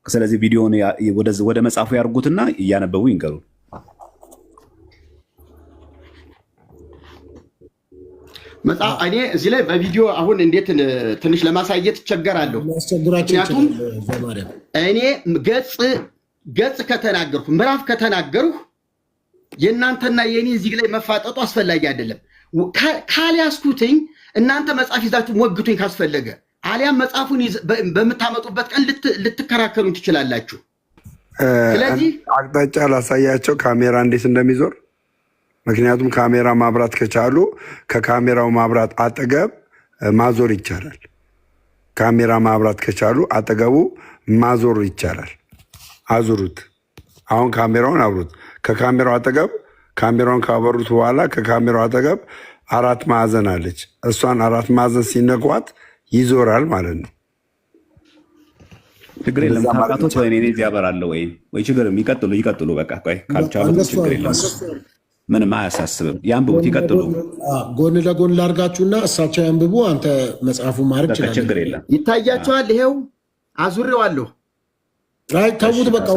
ስለዚህ ቪዲዮውን ወደ መጽሐፉ ያርጉትና እያነበቡ ይንገሩ። እኔ እዚህ ላይ በቪዲዮ አሁን እንዴት ትንሽ ለማሳየት እቸገራለሁ። ምክንያቱም እኔ ገጽ ከተናገርኩ ምዕራፍ ከተናገርኩ የእናንተና የኔ እዚህ ላይ መፋጠጡ አስፈላጊ አይደለም። ካልያዝኩትኝ እናንተ መጽሐፍ ይዛችሁ ሞግቱኝ ካስፈለገ፣ አሊያም መጽሐፉን በምታመጡበት ቀን ልትከራከሩኝ ትችላላችሁ። ስለዚህ አቅጣጫ ላሳያቸው ካሜራ እንዴት እንደሚዞር። ምክንያቱም ካሜራ ማብራት ከቻሉ ከካሜራው ማብራት አጠገብ ማዞር ይቻላል። ካሜራ ማብራት ከቻሉ አጠገቡ ማዞር ይቻላል። አዙሩት። አሁን ካሜራውን አብሩት። ከካሜራው አጠገብ ካሜራውን ካበሩት በኋላ ከካሜራው አጠገብ 4 ማዕዘን አለች። እሷን 4 ማዕዘን ሲነኳት ይዞራል ማለት ነው። ችግር የለም። ካቃቶች ወይ እኔ እዚህ ያበራለሁ ወይ ችግር ይቀጥሉ። በቃ ቆይ ካልቻሉ ችግር የለም። ምንም አያሳስብም። ያንብቡት፣ ይቀጥሉ። ጎን ለጎን ላርጋችሁና እሳቸው ያንብቡ። አንተ መጽሐፉ ማድረግ ይችላል። ችግር የለም። ይታያቸዋል። ይሄው አዙሬዋለሁ። አይ ተውት፣ በቃ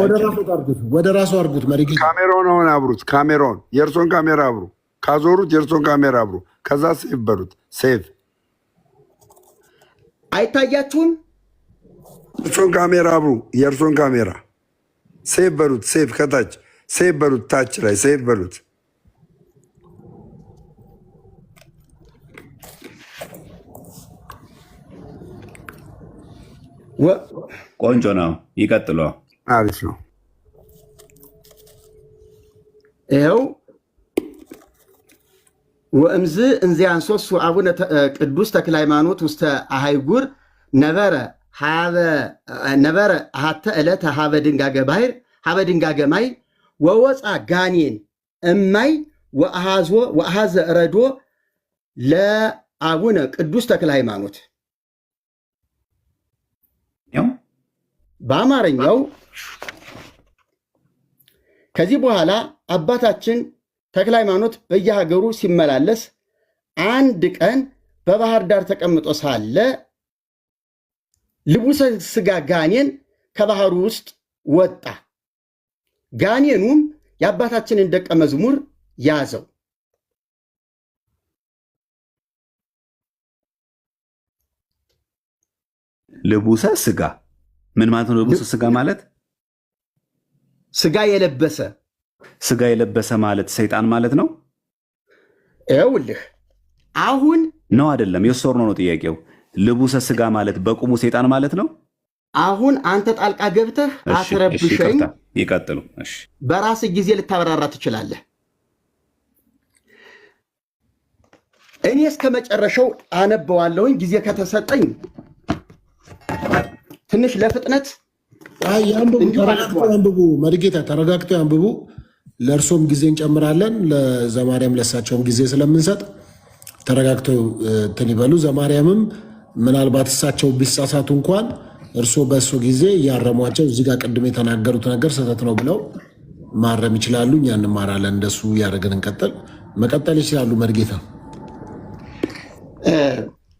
ወደ ራሱ አርጉት። መሪጌ ካሜራውን አብሩት። ካሜራውን የእርሶን ካሜራ አብሩ። ካዞሩት የእርሶን ካሜራ አብሩ። ከዛ ሴቭ በሉት። ሴቭ አይታያችሁም? የእርሶን ካሜራ አብሩ። የእርሶን ካሜራ ሴቭ በሉት። ሴቭ ከታች ሴቭ በሉት። ታች ላይ ሴቭ በሉት። ቆንጆ ነው። ይቀጥሉ። አሪፍ ነው። ይኸው ወእምዝ እንዚያንሶስ አቡነ ቅዱስ ተክለ ሃይማኖት ውስተ አሃይጉር ነበረ ሀተ ዕለት ሀበ ድንጋገ ባሕር ሀበ ድንጋገ ማይ ወወፃ ጋኔን እማይ ወአሃዘ ረዶ ለአቡነ ቅዱስ ተክለ ሃይማኖት። በአማርኛው ከዚህ በኋላ አባታችን ተክለ ሃይማኖት በየሀገሩ ሲመላለስ አንድ ቀን በባህር ዳር ተቀምጦ ሳለ ልቡሰ ሥጋ ጋኔን ከባህሩ ውስጥ ወጣ። ጋኔኑም የአባታችንን ደቀ መዝሙር ያዘው። ልቡሰ ሥጋ ምን ማለት ነው? ልቡሰ ሥጋ ማለት ሥጋ የለበሰ ማለት ሰይጣን ማለት ነው። ይኸውልህ አሁን ነው አይደለም? የሶር ነው ጥያቄው። ልቡሰ ሥጋ ማለት በቁሙ ሰይጣን ማለት ነው። አሁን አንተ ጣልቃ ገብተህ አትረብሸኝ። ይቀጥሉ። በራስህ ጊዜ ልታበራራ ትችላለህ። እኔ እስከ መጨረሻው አነበዋለሁኝ ጊዜ ከተሰጠኝ ትንሽ ለፍጥነት ያንብቡ። መሪጌታ ተረጋግተው ያንብቡ። ለእርሶም ጊዜ እንጨምራለን፣ ለዘማርያም ለእሳቸውም ጊዜ ስለምንሰጥ ተረጋግተው እንትን ይበሉ። ዘማርያምም ምናልባት እሳቸው ቢሳሳቱ እንኳን እርሶ በእሱ ጊዜ እያረሟቸው እዚህ ጋር ቅድም የተናገሩት ነገር ስህተት ነው ብለው ማረም ይችላሉ። እኛ እንማራለን። እንደሱ እያደረግን መቀጠል ይችላሉ። መሪጌታ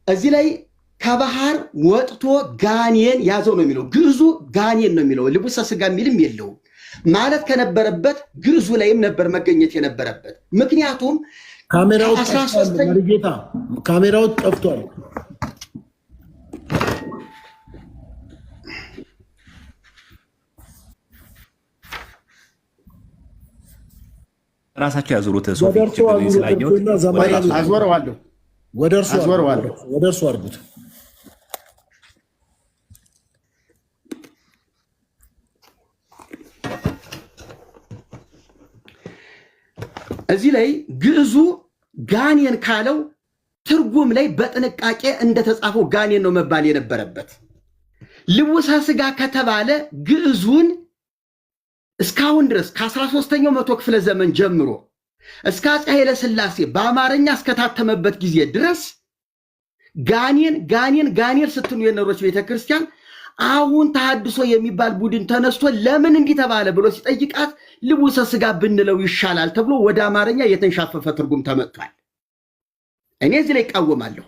እዚህ ላይ ከባህር ወጥቶ ጋኔን ያዘው ነው የሚለው። ግዕዙ ጋኔን ነው የሚለው። ልቡሰ ሥጋ የሚልም የለውም። ማለት ከነበረበት ግዕዙ ላይም ነበር መገኘት የነበረበት። ምክንያቱም ካሜራው ጠፍቷል። ራሳቸው ያዙሩት። አዞረዋለሁ። ወደ እርሱ አድርጉት። እዚህ ላይ ግዕዙ ጋኔን ካለው ትርጉም ላይ በጥንቃቄ እንደተጻፈው ጋኔን ነው መባል የነበረበት። ልቡሰ ሥጋ ከተባለ ግዕዙን እስካሁን ድረስ ከ13ኛው መቶ ክፍለ ዘመን ጀምሮ እስከ አፄ ኃይለ ሥላሴ በአማርኛ እስከታተመበት ጊዜ ድረስ ጋኔን ስትሉ የኖሮች ቤተክርስቲያን አሁን ተሐድሶ የሚባል ቡድን ተነስቶ ለምን እንዲህ ተባለ ብሎ ሲጠይቃት ልቡሰ ሥጋ ብንለው ይሻላል ተብሎ ወደ አማርኛ የተንሻፈፈ ትርጉም ተመጥቷል። እኔ እዚህ ላይ እቃወማለሁ።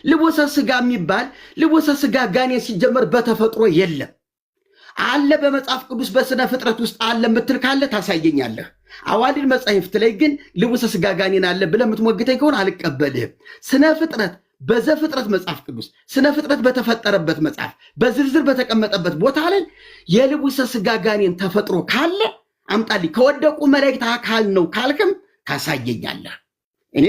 ልቡሰ ሥጋ የሚባል ልቡሰ ሥጋ ጋኔን ሲጀመር በተፈጥሮ የለም። አለ በመጽሐፍ ቅዱስ በስነ ፍጥረት ውስጥ አለ የምትል ካለ ታሳየኛለህ። አዋልድ መጻሕፍት ላይ ግን ልቡሰ ሥጋ ጋኔን አለ ብለህ የምትሞግተኝ ከሆነ አልቀበልህም። ስነ ፍጥረት በዘፍጥረት መጽሐፍ ቅዱስ ስነ ፍጥረት በተፈጠረበት መጽሐፍ በዝርዝር በተቀመጠበት ቦታ ላይ የልቡሰ ሥጋ ጋኔን ተፈጥሮ ካለ አምጣልኝ። ከወደቁ መላእክት አካል ነው ካልክም ታሳየኛለህ። እኔ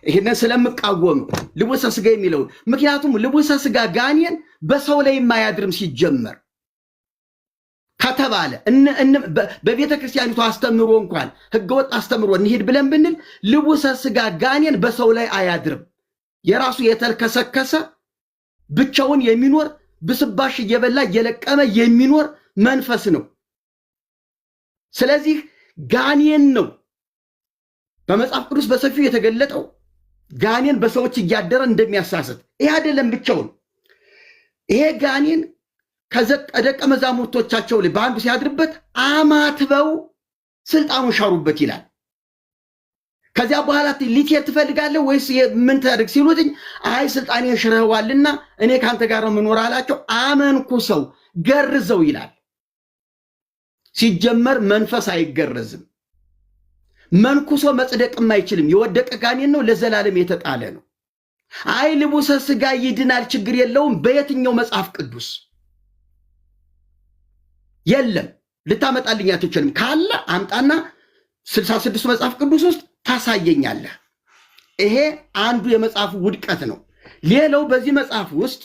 ይህንን ስለምቃወም ልቡሰ ሥጋ የሚለውን ምክንያቱም ልቡሰ ሥጋ ጋኔን በሰው ላይ የማያድርም ሲጀመር ከተባለ በቤተ ክርስቲያኒቱ አስተምሮ እንኳን ህገወጥ አስተምሮ እንሂድ ብለን ብንል ልቡሰ ሥጋ ጋኔን በሰው ላይ አያድርም። የራሱ የተልከሰከሰ ብቻውን የሚኖር ብስባሽ እየበላ እየለቀመ የሚኖር መንፈስ ነው። ስለዚህ ጋኔን ነው በመጽሐፍ ቅዱስ በሰፊው የተገለጠው ጋኔን በሰዎች እያደረ እንደሚያሳስት። ይሄ አይደለም ብቻውን። ይሄ ጋኔን ከደቀ መዛሙርቶቻቸው ላይ በአንዱ ሲያድርበት አማትበው ስልጣኑን ሻሩበት ይላል። ከዚያ በኋላ ሊትሄድ ትፈልጋለህ ወይስ ምን ታደርግ ሲሉትኝ አይ ስልጣኔን ሽረዋልና እኔ ካንተ ጋር ነው የምኖር አላቸው። አመንኩሰው ገርዘው ይላል። ሲጀመር መንፈስ አይገረዝም። መንኩሶ መጽደቅም አይችልም። የወደቀ ጋኔን ነው፣ ለዘላለም የተጣለ ነው። አይ ልቡሰ ሥጋ ይድናል ችግር የለውም በየትኛው መጽሐፍ ቅዱስ የለም። ልታመጣልኝ አትችልም። ካለ አምጣና 66 መጽሐፍ ቅዱስ ውስጥ ታሳየኛለህ። ይሄ አንዱ የመጽሐፉ ውድቀት ነው። ሌላው በዚህ መጽሐፍ ውስጥ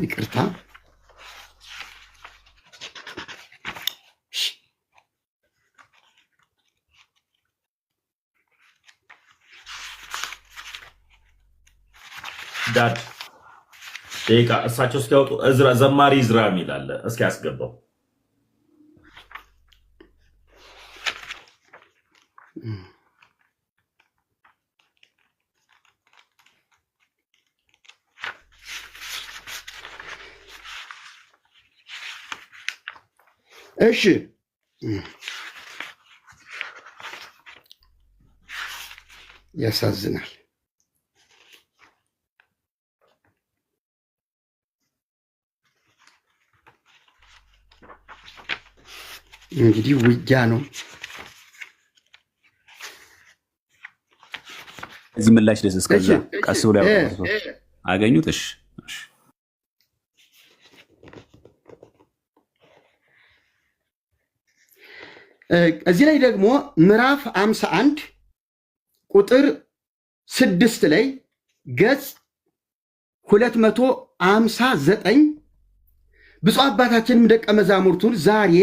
ይቅርታ ዳድ ደቂቃ እሳቸው እስኪያወጡ ዘማሪ ዝራ የሚል አለ። እስኪ ያስገባው። እሺ ያሳዝናል። እንግዲህ ውጊያ ነው። እዚህ ምላሽ ደስ እስከዛ ቀስ ብሎ አገኙት። እሺ እዚህ ላይ ደግሞ ምዕራፍ 51 ቁጥር 6 ላይ ገጽ 259 ብፁዕ አባታችንም ደቀ መዛሙርቱን ዛሬ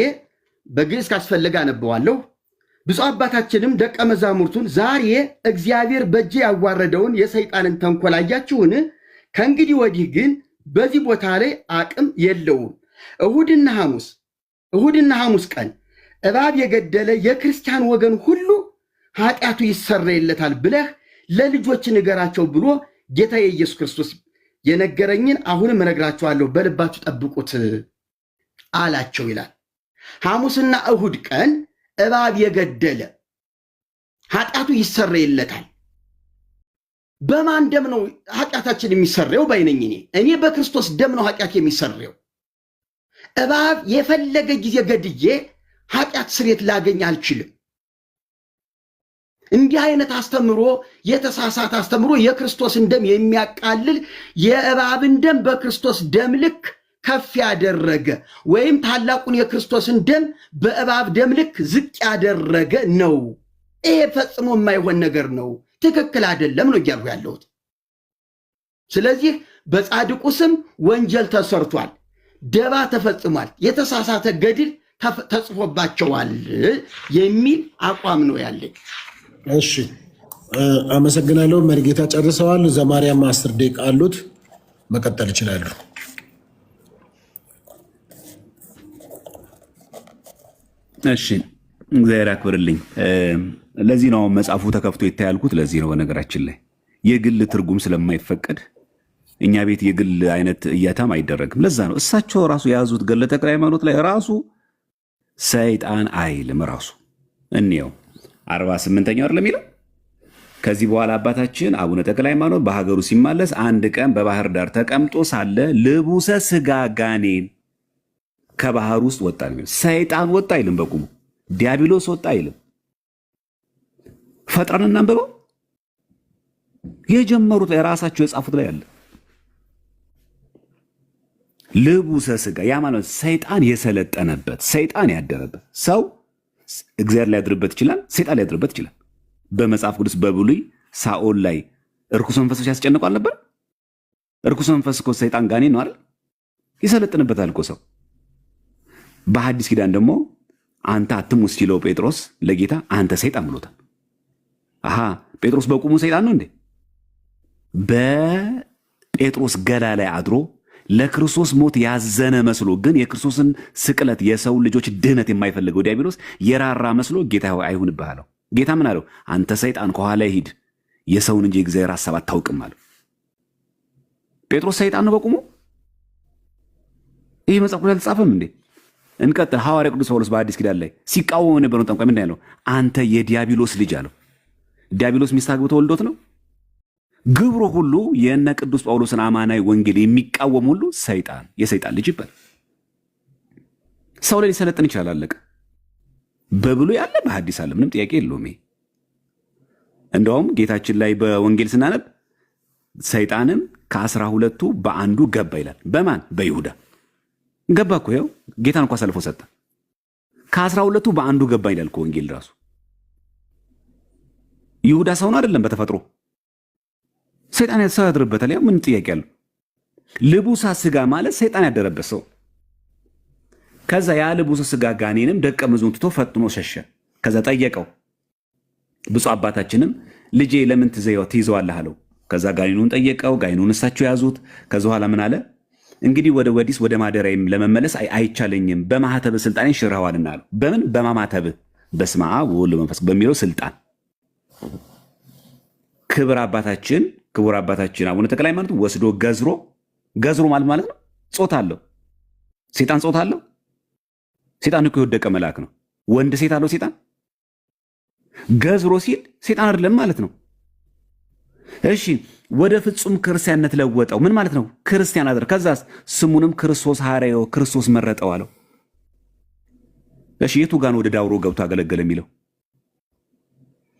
በግዕዝ ካስፈለገ አነበዋለሁ። ብፁዕ አባታችንም ደቀ መዛሙርቱን ዛሬ እግዚአብሔር በእጄ ያዋረደውን የሰይጣንን ተንኮል አያችሁን? ከእንግዲህ ወዲህ ግን በዚህ ቦታ ላይ አቅም የለውም። እሁድና ሐሙስ ቀን እባብ የገደለ የክርስቲያን ወገን ሁሉ ኃጢአቱ ይሰረይለታል ብለህ ለልጆች ንገራቸው ብሎ ጌታ የኢየሱስ ክርስቶስ የነገረኝን አሁንም እነግራችኋለሁ፣ በልባችሁ ጠብቁት አላቸው ይላል። ሐሙስና እሁድ ቀን እባብ የገደለ ኃጢአቱ ይሰረይለታል። በማን ደም ነው ኃጢአታችን የሚሰረየው? ባይነኝ እኔ በክርስቶስ ደም ነው ኃጢአት የሚሰረየው። እባብ የፈለገ ጊዜ ገድዬ ኃጢአት ስርየት ላገኝ አልችልም። እንዲህ አይነት አስተምሮ የተሳሳተ አስተምሮ የክርስቶስን ደም የሚያቃልል የእባብን ደም በክርስቶስ ደም ልክ ከፍ ያደረገ ወይም ታላቁን የክርስቶስን ደም በእባብ ደም ልክ ዝቅ ያደረገ ነው። ይሄ ፈጽሞ የማይሆን ነገር ነው። ትክክል አይደለም ነው እያልኩ ያለሁት። ስለዚህ በጻድቁ ስም ወንጀል ተሰርቷል፣ ደባ ተፈጽሟል፣ የተሳሳተ ገድል ተጽፎባቸዋል የሚል አቋም ነው ያለኝ። እሺ አመሰግናለሁ። መሪጌታ ጨርሰዋል። ዘማሪያም 10 ደቂቃ አሉት፣ መቀጠል ይችላሉ። እሺ እግዚአብሔር ያክብርልኝ። ለዚህ ነው መጽሐፉ ተከፍቶ ይታያልኩት። ለዚህ ነው በነገራችን ላይ የግል ትርጉም ስለማይፈቀድ እኛ ቤት የግል አይነት እያታም አይደረግም። ለዛ ነው እሳቸው ራሱ የያዙት ገድለ ተክለ ሃይማኖት ላይ ራሱ ሰይጣን አይልም ራሱ። እንየው 48ኛው አይደለም የሚለው። ከዚህ በኋላ አባታችን አቡነ ተክለ ሃይማኖት በሀገሩ ሲማለስ አንድ ቀን በባህር ዳር ተቀምጦ ሳለ ልቡሰ ስጋ ጋኔን ከባህር ውስጥ ወጣ። ሰይጣን ወጣ አይልም፣ በቁሙ ዲያብሎስ ወጣ አይልም። ፈጥረን እናንብበው። የጀመሩት ላይ ራሳቸው የጻፉት ላይ አለ። ልቡሰ ስጋ ያ ማለት ሰይጣን የሰለጠነበት ሰይጣን ያደረበት ሰው እግዚአብሔር ሊያድርበት ይችላል፣ ሰይጣን ሊያድርበት ይችላል። በመጽሐፍ ቅዱስ በብሉይ ሳኦል ላይ እርኩስ መንፈሶች ያስጨንቁ አልነበር? እርኩስ መንፈስ እኮ ሰይጣን ጋኔን ነው አይደል? ይሰለጥንበታል እኮ ሰው። በሐዲስ ኪዳን ደግሞ አንተ አትሙት ሲለው ጴጥሮስ ለጌታ አንተ ሰይጣን ብሎታል። አሃ ጴጥሮስ በቁሙ ሰይጣን ነው እንዴ? በጴጥሮስ ገላ ላይ አድሮ ለክርስቶስ ሞት ያዘነ መስሎ ግን የክርስቶስን ስቅለት የሰው ልጆች ድህነት የማይፈልገው ዲያብሎስ የራራ መስሎ ጌታ ሆይ አይሁንብህ አለው። ጌታ ምን አለው? አንተ ሰይጣን ከኋላ ሂድ፣ የሰውን እንጂ የእግዚአብሔር ሐሳብ አታውቅም አለው። ጴጥሮስ ሰይጣን ነው በቁሙ? ይህ መጽሐፍ ቅዱስ አልተጻፈም እንዴ? እንቀጥል። ሐዋርያ ቅዱስ ጳውሎስ በአዲስ ኪዳን ላይ ሲቃወሙ የነበረውን ጠንቋይ ምንድን ያለው? አንተ የዲያብሎስ ልጅ አለው። ዲያብሎስ ሚስት አግብቶ ወልዶት ነው። ግብሩ ሁሉ የእነ ቅዱስ ጳውሎስን አማናዊ ወንጌል የሚቃወም ሁሉ ሰይጣን የሰይጣን ልጅ ይባላል። ሰው ላይ ሊሰለጥን ይችላል። አለቀ። በብሉይ ያለ በሐዲስ አለ፣ ምንም ጥያቄ የለውም። እንደውም ጌታችን ላይ በወንጌል ስናነብ ሰይጣንም ከ12ቱ በአንዱ ገባ ይላል። በማን? በይሁዳ ገባ እኮ። ይኸው ጌታን እንኳ አሳልፎ ሰጠ። ከ12ቱ በአንዱ ገባ ይላል እኮ ወንጌል ራሱ። ይሁዳ ሰውን አይደለም በተፈጥሮ ሰይጣን ሰው ያድርበታል። ያው ምን ጥያቄ አለው? ልቡሳ ስጋ ማለት ሰይጣን ያደረበት ሰው። ከዛ ያ ልቡሳ ስጋ ጋኔንም ደቀ መዝሙር ትቶ ፈጥኖ ሸሸ። ከዛ ጠየቀው። ብፁዕ አባታችንም ልጄ ለምን ትይዘዋለህ አለው። ከዛ ጋኔኑን ጠየቀው። ጋኔኑን እሳቸው ያዙት። ከዛ በኋላ ምን አለ? እንግዲህ ወደ ወዲስ ወደ ማደሪያዬም ለመመለስ አይቻለኝም፣ በማህተብ ስልጣኔ ሽረዋልና አለው። በምን? በማማተብ በስመ አብ ወወልድ ወመንፈስ በሚለው ስልጣን ክቡር አባታችን አቡነ ተክለ ሃይማኖት ወስዶ ገዝሮ ማለት ነው። ጾታ አለው ሴጣን፣ ጾታ አለው ሴጣን። እኮ የወደቀ መልአክ ነው። ወንድ ሴት አለው ሴጣን። ገዝሮ ሲል ሴጣን አይደለም ማለት ነው። እሺ ወደ ፍጹም ክርስቲያንነት ለወጠው። ምን ማለት ነው? ክርስቲያን አደረ። ከዛስ ስሙንም ክርስቶስ ሐረዮ ክርስቶስ መረጠው አለው። እሺ የቱ ጋር ነው ወደ ዳውሮ ገብቶ አገለገለ የሚለው?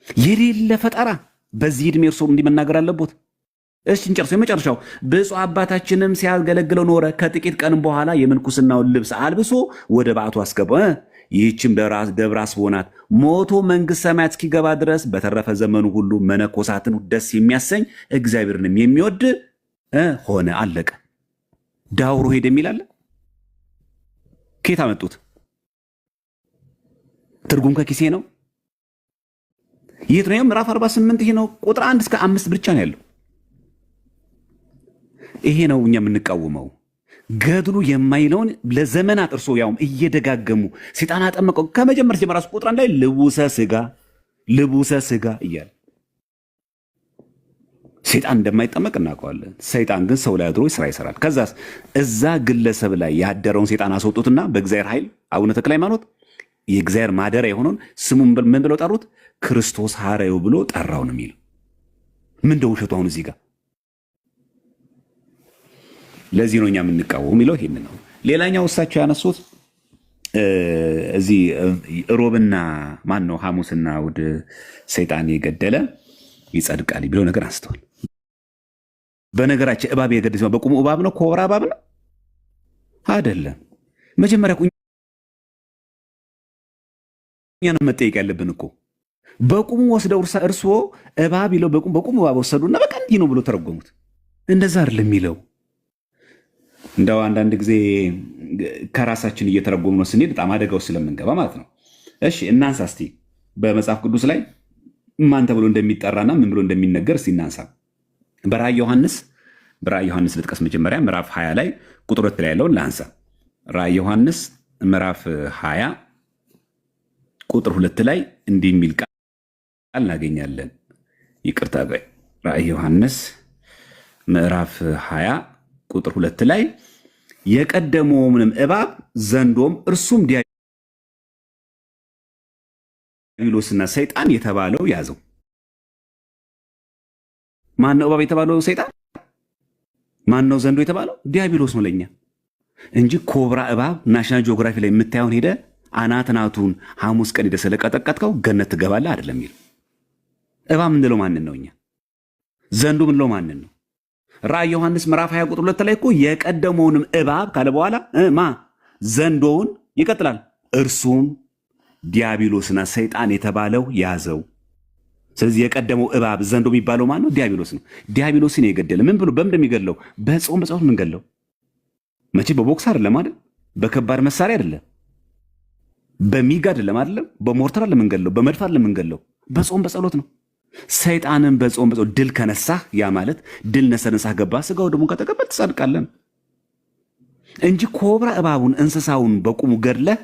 የሌለ ፈጠራ። በዚህ ዕድሜ እርሶ እንዲህ መናገር አለቦት? እሺ እንጨርሰው። የመጨረሻው ብፁዕ አባታችንም ሲያገለግለው ኖረ። ከጥቂት ቀንም በኋላ የምንኩስናውን ልብስ አልብሶ ወደ በዓቱ አስገባ። ይህችም ደብረ አስቦ ናት። ሞቶ መንግሥተ ሰማያት እስኪገባ ድረስ በተረፈ ዘመኑ ሁሉ መነኮሳትን ደስ የሚያሰኝ እግዚአብሔርንም የሚወድ ሆነ። አለቀ። ዳውሮ ሄደ የሚል አለ? ከየት አመጡት? ትርጉም ከኪሴ ነው። የት ነው? ምዕራፍ 48 ይሄ ነው። ቁጥር 1 እስከ 5 ብቻ ነው ያለው። ይሄ ነው እኛ የምንቃወመው። ገድሉ የማይለውን ለዘመናት እርሶ ያውም እየደጋገሙ ሰይጣን አጠመቀው። ከመጀመሪያ ጀምሮ ራሱ ቁጥር 1 ላይ ልቡሰ ስጋ እያለ ሰይጣን እንደማይጠመቅ እናውቀዋለን። ሰይጣን ግን ሰው ላይ አድሮ ስራ ይሰራል። ከዛስ እዛ ግለሰብ ላይ ያደረውን ሰይጣን አስወጡትና በእግዚአብሔር ኃይል አቡነ ተክለ ሃይማኖት የእግዚአብሔር ማደሪያ የሆነውን ስሙን ምን ብለው ጠሩት? ክርስቶስ ሐረዮ ብሎ ጠራው ነው የሚለው። ምን እንደው ውሸቱ አሁን እዚህ ጋር። ለዚህ ነው እኛ የምንቃወመው የሚለው ይሄን ነው። ሌላኛው እሳቸው ያነሱት እዚህ ሮብና ማን ነው ሐሙስና እሑድ ሰይጣን የገደለ ይጸድቃል ብለው ነገር አንስተዋል። በነገራችን እባብ የገደለ በቁሙ እባብ ነው? ኮብራ እባብ ነው አይደለም። መጀመሪያ እኛን መጠየቅ ያለብን እኮ በቁሙ ወስደው እርስዎ እባብ ይለው በቁሙ እባብ ወሰዱና በቃ እንዲህ ነው ብሎ ተረጎሙት። እንደዛ አይደለም የሚለው። እንደው አንዳንድ ጊዜ ከራሳችን እየተረጎሙ ነው ስንሄድ በጣም አደጋው ስለምንገባ ማለት ነው። እሺ እናንሳ እስቲ በመጽሐፍ ቅዱስ ላይ ማን ተብሎ እንደሚጠራና ምን ብሎ እንደሚነገር እስቲ እናንሳ። በራእየ ዮሐንስ ልጥቀስ መጀመሪያ ምዕራፍ 20 ላይ ቁጥር 2 ላይ ያለውን ላንሳ። ራእየ ዮሐንስ ምዕራፍ 20 ቁጥር 2 ላይ እንዲህ የሚል ቃል እናገኛለን። ይቅርታ፣ ራእየ ዮሐንስ ምዕራፍ 20 ቁጥር 2 ላይ የቀደመውንም እባብ ዘንዶም እርሱም ዲያብሎስና ሰይጣን የተባለው ያዘው። ማን ነው እባብ የተባለው? ሰይጣን። ማን ነው ዘንዶ የተባለው? ዲያብሎስ ነው ለኛ እንጂ ኮብራ እባብ ናሽናል ጂኦግራፊ ላይ የምታየውን ሄደ አናትናቱን ሐሙስ ቀን ሄደ ስለቀጠቀጥከው ገነት ትገባለህ አይደለም የሚል። እባብ ምንለው ማንን ነው? እኛ ዘንዶ ምንለው ማንን ነው? ራዕይ ዮሐንስ ምዕራፍ 20 ቁጥር 2 ላይ እኮ የቀደመውንም እባብ ካለ በኋላ ዘንዶውን ይቀጥላል፣ እርሱም ዲያብሎስና ሰይጣን የተባለው ያዘው። ስለዚህ የቀደመው እባብ ዘንዶ የሚባለው ማን ነው? ዲያብሎስ ነው። ዲያብሎስን የገደለ ምን ብሎ በምን እንደሚገድለው? በጾም በጸሎት ምን ገድለው? መቼ በቦክስ አይደለም አይደል? በከባድ መሳሪያ አይደለም፣ በሚግ አይደለም አይደለም፣ በሞርተር አይደለም የምንገድለው፣ በመድፍ አይደለም የምንገድለው፣ በጾም በጸሎት ነው። ሰይጣንን በጾም በጸሎት ድል ከነሳህ፣ ያ ማለት ድል ነሰነሳህ ገባ ስጋው ደግሞ ከተቀበል ትጸድቃለህ እንጂ ኮብራ እባቡን እንስሳውን በቁሙ ገድለህ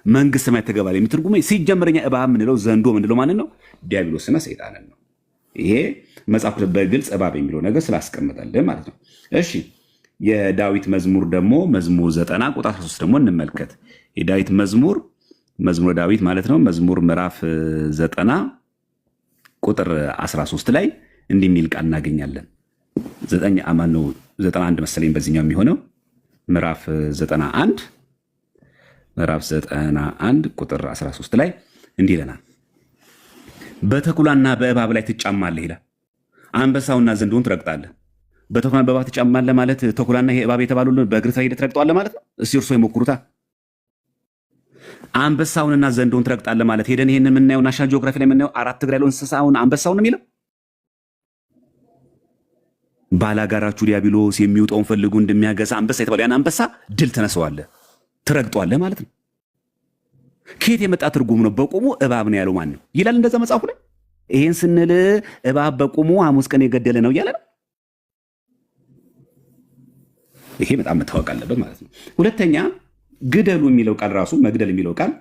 መንግስት ሰማያት ትገባለህ የሚትርጉመ ሲጀመረኛ እባብ ምንለው ዘንዶ ምንለው ማንን ነው? ዲያብሎስና ሰይጣንን ነው። ይሄ መጽሐፍ በግልጽ እባብ የሚለው ነገር ስላስቀመጠልህ ማለት ነው። እሺ የዳዊት መዝሙር ደግሞ መዝሙር 90 ቁጥር 13 ደግሞ እንመልከት። የዳዊት መዝሙር ዳዊት ማለት ነው። መዝሙር ምዕራፍ 90 ቁጥር 13 ላይ እንዲህ የሚል ቃል እናገኛለን። 91 መሰለኝ በዚህኛው የሚሆነው ምዕራፍ 91 ቁጥር 13 ላይ እንዲህ ይለናል። በተኩላና በእባብ ላይ ትጫማለህ ይላል። አንበሳውና ዘንዶውን ትረግጣለህ። በተኩላና በእባብ ትጫማለህ ማለት ተኩላና ይሄ እባብ የተባሉ በእግርህ ሄደህ ትረግጠዋለህ ማለት ነው። እስቲ እርሶ ይሞክሩታ። አንበሳውንና ዘንዶውን ትረግጣለህ ማለት ሄደን ይሄንን የምናየው ናሽናል ጂኦግራፊ ላይ የምናየው 4 እግር ያለው እንስሳውን አንበሳውን ነው የሚለው። ባላጋራችሁ ዲያብሎስ የሚውጠውን ፈልጉ እንደሚያገሳ አንበሳ የተባለው ያን አንበሳ ድል ተነሰዋለህ፣ ትረግጠዋለህ ማለት ነው። ከየት የመጣ ትርጉም ነው? በቁሙ እባብ ነው ያለው ማን ነው ይላል እንደዛ መጽሐፉ ላይ። ይሄን ስንል እባብ በቁሙ ሐሙስ ቀን የገደለ ነው እያለ ነው። ይሄ በጣም መታወቅ አለበት ማለት ነው። ሁለተኛ ግደሉ የሚለው ቃል ራሱ መግደል የሚለው ቃል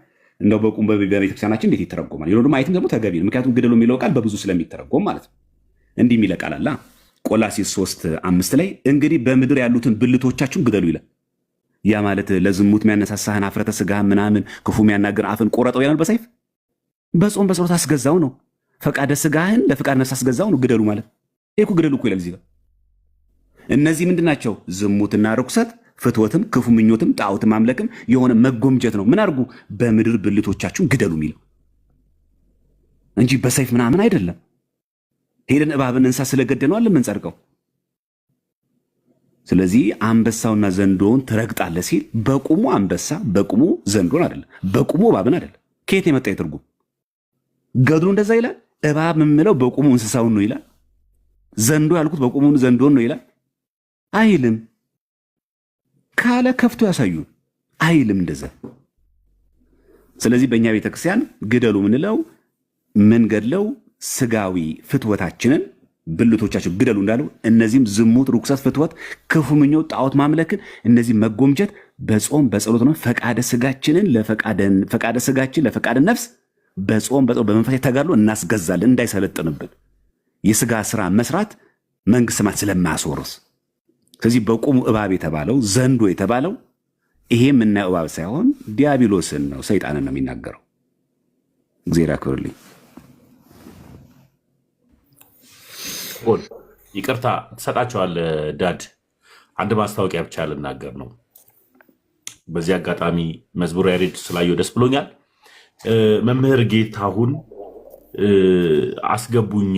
እንደው በቁም በቤተክርስቲያናችን እንዴት ይተረጎማል? ይሄ ደግሞ ማየትም ደግሞ ተገቢ ነው። ምክንያቱም ግደሉ የሚለው ቃል በብዙ ስለሚተረጎም ማለት ነው። እንዲህ የሚለው ቃል አለ ቆላስይስ 3:5 ላይ እንግዲህ በምድር ያሉትን ብልቶቻችሁን ግደሉ ይላል። ያ ማለት ለዝሙት የሚያነሳሳህን አፍረተ ስጋህን ምናምን ክፉ የሚያናግር አፍን ቆረጠው ያለው በሰይፍ በጾም በጸሎት አስገዛው ነው። ፈቃደ ስጋህን ለፈቃደ ነፍስ አስገዛው ነው ግደሉ ማለት። ይሄ እኮ ግደሉ እኮ ይላል እዚህ ጋር። እነዚህ ምንድን ናቸው? ዝሙትና ርኩሰት፣ ፍትወትም፣ ክፉ ምኞትም፣ ጣዖት ማምለክም የሆነ መጎምጀት ነው። ምን አድርጉ? በምድር ብልቶቻችሁን ግደሉ የሚለው እንጂ በሰይፍ ምናምን አይደለም። ሄደን እባብን እንስሳ ስለገደነው አለ የምንጸድቀው። ስለዚህ አንበሳውና ዘንዶውን ትረግጣለህ ሲል በቁሙ አንበሳ በቁሙ ዘንዶን አይደለም፣ በቁሙ እባብን አይደለም። ከየት የመጣ የትርጉም ገድሉ እንደዛ ይላል። እባብ የምለው በቁሙ እንስሳውን ነው ይላል። ዘንዶ ያልኩት በቁሙ ዘንዶን ነው ይላል አይልም። ካለ ከፍቶ ያሳዩን አይልም እንደዛ። ስለዚህ በእኛ ቤተክርስቲያን ግደሉ ምንለው ምን ገድለው ስጋዊ ፍትወታችንን ብልቶቻችን ግደሉ እንዳለው እነዚህም ዝሙት፣ ርኩሰት፣ ፍትወት፣ ክፉ ምኞት፣ ጣዖት ማምለክን እነዚህ መጎምጀት በጾም በጸሎት ነው። ፈቃደ ስጋችንን ፈቃደ ስጋችን ለፈቃደ ነፍስ በጾም በጸሎት በመንፈስ ተጋድሎ እናስገዛለን እንዳይሰለጥንብን የስጋ ስራ መስራት መንግስት ሰማያት ስለማያስወርስ። ስለዚህ በቁሙ እባብ የተባለው ዘንዶ የተባለው ይሄ የምናየው እባብ ሳይሆን ዲያብሎስን ነው፣ ሰይጣንን ነው የሚናገረው። እግዚአብሔር ያክብርልኝ። ይቅርታ ትሰጣቸዋለህ ዳድ። አንድ ማስታወቂያ ብቻ ልናገር ነው። በዚህ አጋጣሚ መዝሙረ ያሬድ ስላየው ደስ ብሎኛል። መምህር ጌታሁን አስገቡኝ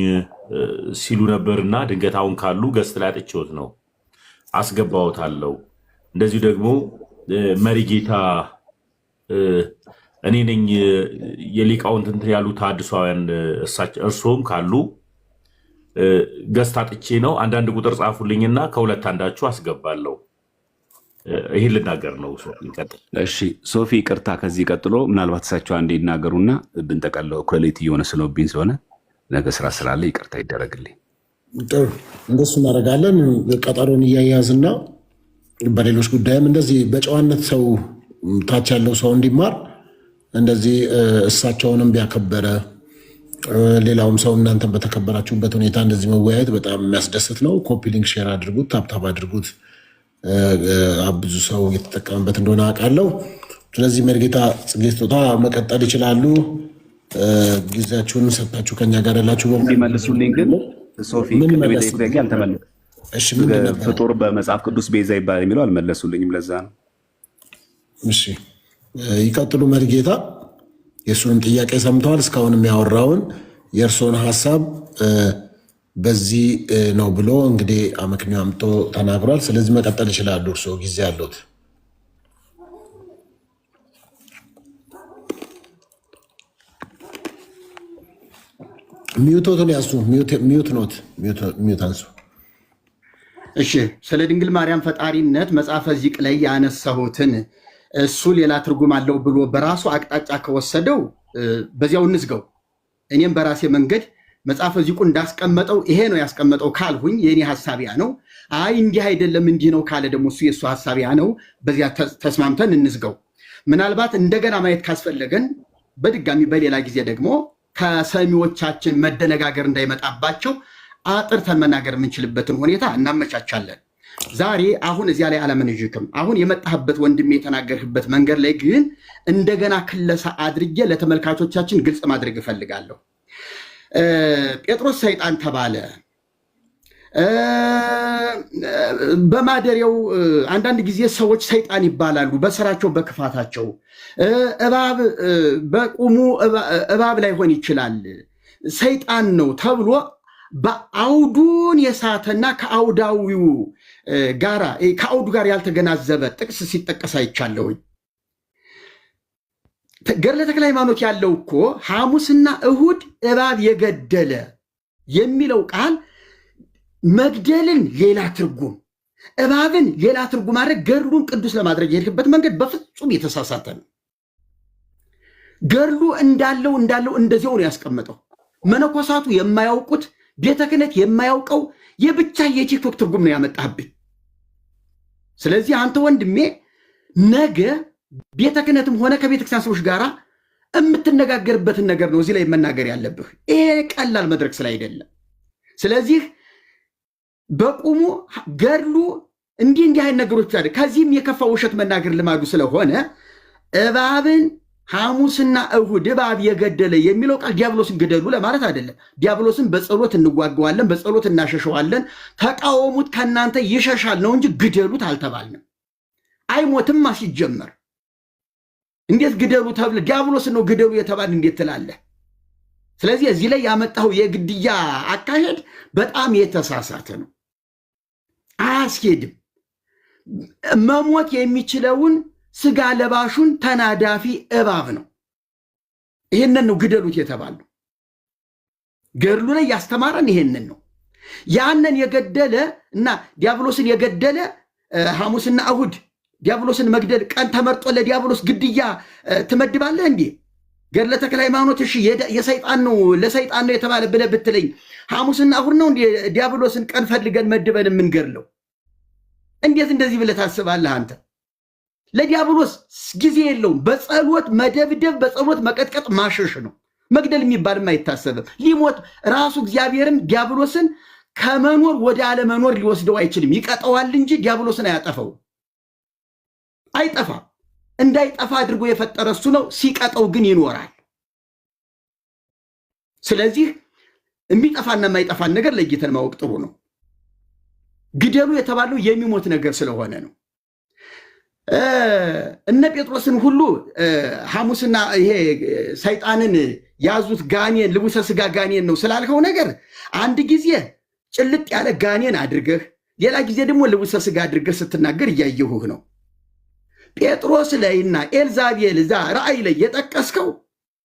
ሲሉ ነበርና ድንገት አሁን ካሉ ገስት ላይ አጥቼዎት ነው አስገባዎታለሁ። እንደዚሁ ደግሞ መሪ ጌታ እኔ ነኝ የሊቃውንት እንትን ያሉ ተሐድሷውያን እርሶም ካሉ ገስት አጥቼ ነው። አንዳንድ ቁጥር ጻፉልኝና ከሁለት አንዳችሁ አስገባለሁ። ይህን ልናገር ነው። ሶፊ ይቀጥል። እሺ ሶፊ ይቅርታ። ከዚህ ቀጥሎ ምናልባት እሳቸው አንዴ ይናገሩና ብንጠቀለው ኩሌት እየሆነ ስለብኝ ስለሆነ ነገ ስራ ስላለ ይቅርታ ይደረግልኝ። ጥሩ እንደሱ እናደርጋለን። ቀጠሮን እያያዝና በሌሎች ጉዳይም እንደዚህ በጨዋነት ሰው ታች ያለው ሰው እንዲማር እንደዚህ እሳቸውንም ቢያከበረ ሌላውም ሰው እናንተን በተከበራችሁበት ሁኔታ እንደዚህ መወያየት በጣም የሚያስደስት ነው። ኮፒ ሊንክ ሼር አድርጉት፣ ታብታብ አድርጉት። ብዙ ሰው የተጠቀመበት እንደሆነ አውቃለሁ። ስለዚህ መርጌታ ጽጌ ስጦታ መቀጠል ይችላሉ። ጊዜያችሁን ሰጣችሁ ከኛ ጋር ያላችሁ እንዲመልሱልኝ ግን ሶፊ ቅድም የጠየቁት ጥያቄ አልተመለሰም። እሺ ምንድን ነበር? ፍጡር በመጽሐፍ ቅዱስ ቤዛ ይባል የሚለው አልመለሱልኝም። ለዛ ነው። እሺ ይቀጥሉ። መሪጌታ የእሱንም ጥያቄ ሰምተዋል። እስካሁን የሚያወራውን የእርስዎን ሀሳብ በዚህ ነው ብሎ እንግዲህ አመክንዮ አምጦ ተናግሯል። ስለዚህ መቀጠል ይችላሉ። እርስዎ ጊዜ አሉት። ሚዩቶትን ያሱ ሚዩት ኖት ሚዩት አንሱ። እሺ ስለ ድንግል ማርያም ፈጣሪነት መጽሐፈ ዚቅ ላይ ያነሳሁትን እሱ ሌላ ትርጉም አለው ብሎ በራሱ አቅጣጫ ከወሰደው በዚያው እንዝገው። እኔም በራሴ መንገድ መጽሐፈ ዚቁ እንዳስቀመጠው ይሄ ነው ያስቀመጠው ካልሁኝ የኔ ሐሳቢያ ነው። አይ እንዲህ አይደለም እንዲህ ነው ካለ ደግሞ እሱ የሱ ሐሳቢያ ነው። በዚያ ተስማምተን እንዝገው። ምናልባት እንደገና ማየት ካስፈለገን በድጋሚ በሌላ ጊዜ ደግሞ ከሰሚዎቻችን መደነጋገር እንዳይመጣባቸው አጥርተን መናገር የምንችልበትን ሁኔታ እናመቻቻለን። ዛሬ አሁን እዚያ ላይ አለመንዥክም። አሁን የመጣህበት ወንድሜ የተናገርህበት መንገድ ላይ ግን እንደገና ክለሳ አድርጌ ለተመልካቾቻችን ግልጽ ማድረግ እፈልጋለሁ። ጴጥሮስ ሰይጣን ተባለ። በማደሪያው አንዳንድ ጊዜ ሰዎች ሰይጣን ይባላሉ በስራቸው በክፋታቸው። እባብ በቁሙ እባብ ላይሆን ይችላል ሰይጣን ነው ተብሎ በአውዱን የሳተና ከአውዳዊው ጋራ ከአውዱ ጋር ያልተገናዘበ ጥቅስ ሲጠቀስ አይቻለሁኝ። ገድለ ተክለ ሃይማኖት ያለው እኮ ሐሙስና እሁድ እባብ የገደለ የሚለው ቃል መግደልን ሌላ ትርጉም እባብን ሌላ ትርጉም ማድረግ ገድሉን ቅዱስ ለማድረግ የሄድክበት መንገድ በፍጹም የተሳሳተ ነው። ገድሉ እንዳለው እንደዚያው ነው ያስቀመጠው። መነኮሳቱ የማያውቁት ቤተ ክህነት የማያውቀው የብቻ የቲክቶክ ትርጉም ነው ያመጣብኝ። ስለዚህ አንተ ወንድሜ ነገ ቤተ ክህነትም ሆነ ከቤተክርስቲያን ሰዎች ጋር የምትነጋገርበትን ነገር ነው እዚህ ላይ መናገር ያለብህ። ይሄ ቀላል መድረክ ስላይደለም። ስለዚህ በቁሙ ገድሉ እንዲህ አይነት ነገሮች አለ። ከዚህም የከፋ ውሸት መናገር ልማዱ ስለሆነ እባብን ሐሙስና እሁድ እባብ የገደለ የሚለው ቃል ዲያብሎስን ግደሉ ለማለት አይደለም። ዲያብሎስን በጸሎት እንዋገዋለን፣ በጸሎት እናሸሸዋለን። ተቃወሙት ከእናንተ ይሸሻል ነው እንጂ ግደሉት አልተባልንም። አይሞትም ሲጀመር እንዴት ግደሉ ተብለ ዲያብሎስን ነው ግደሉ የተባል እንዴት ትላለህ? ስለዚህ እዚህ ላይ ያመጣው የግድያ አካሄድ በጣም የተሳሳተ ነው፣ አያስኬድም። መሞት የሚችለውን ስጋ ለባሹን ተናዳፊ እባብ ነው። ይህንን ነው ግደሉት የተባለው። ገድሉ ላይ ያስተማረን ይሄንን ነው። ያንን የገደለ እና ዲያብሎስን የገደለ ሐሙስና እሁድ ዲያብሎስን መግደል ቀን ተመርጦ ለዲያብሎስ ግድያ ትመድባለህ እንዴ? ገድለ ተክለ ሃይማኖት እሺ የሰይጣን ነው ለሰይጣን ነው የተባለ ብለህ ብትለኝ ሐሙስና እሁድ ነው እንዴ ዲያብሎስን ቀን ፈልገን መድበን የምንገድለው? እንዴት እንደዚህ ብለህ ታስባለህ አንተ? ለዲያብሎስ ጊዜ የለውም። በጸሎት መደብደብ፣ በጸሎት መቀጥቀጥ ማሸሽ ነው። መግደል የሚባልም አይታሰብም። ሊሞት ራሱ እግዚአብሔርም ዲያብሎስን ከመኖር ወደ አለመኖር ሊወስደው አይችልም። ይቀጠዋል እንጂ ዲያብሎስን አያጠፈው፣ አይጠፋም። እንዳይጠፋ አድርጎ የፈጠረ እሱ ነው። ሲቀጠው ግን ይኖራል። ስለዚህ የሚጠፋና የማይጠፋን ነገር ለይተን ማወቅ ጥሩ ነው። ግደሉ የተባለው የሚሞት ነገር ስለሆነ ነው። እነ ጴጥሮስን ሁሉ ሐሙስና ይሄ ሰይጣንን ያዙት ጋኔን ልቡሰ ስጋ ጋኔን ነው ስላልከው ነገር አንድ ጊዜ ጭልጥ ያለ ጋኔን አድርገህ ሌላ ጊዜ ደግሞ ልቡሰ ስጋ አድርገህ ስትናገር እያየሁህ ነው። ጴጥሮስ ላይና ኤልዛቤል እዛ ራእይ ላይ የጠቀስከው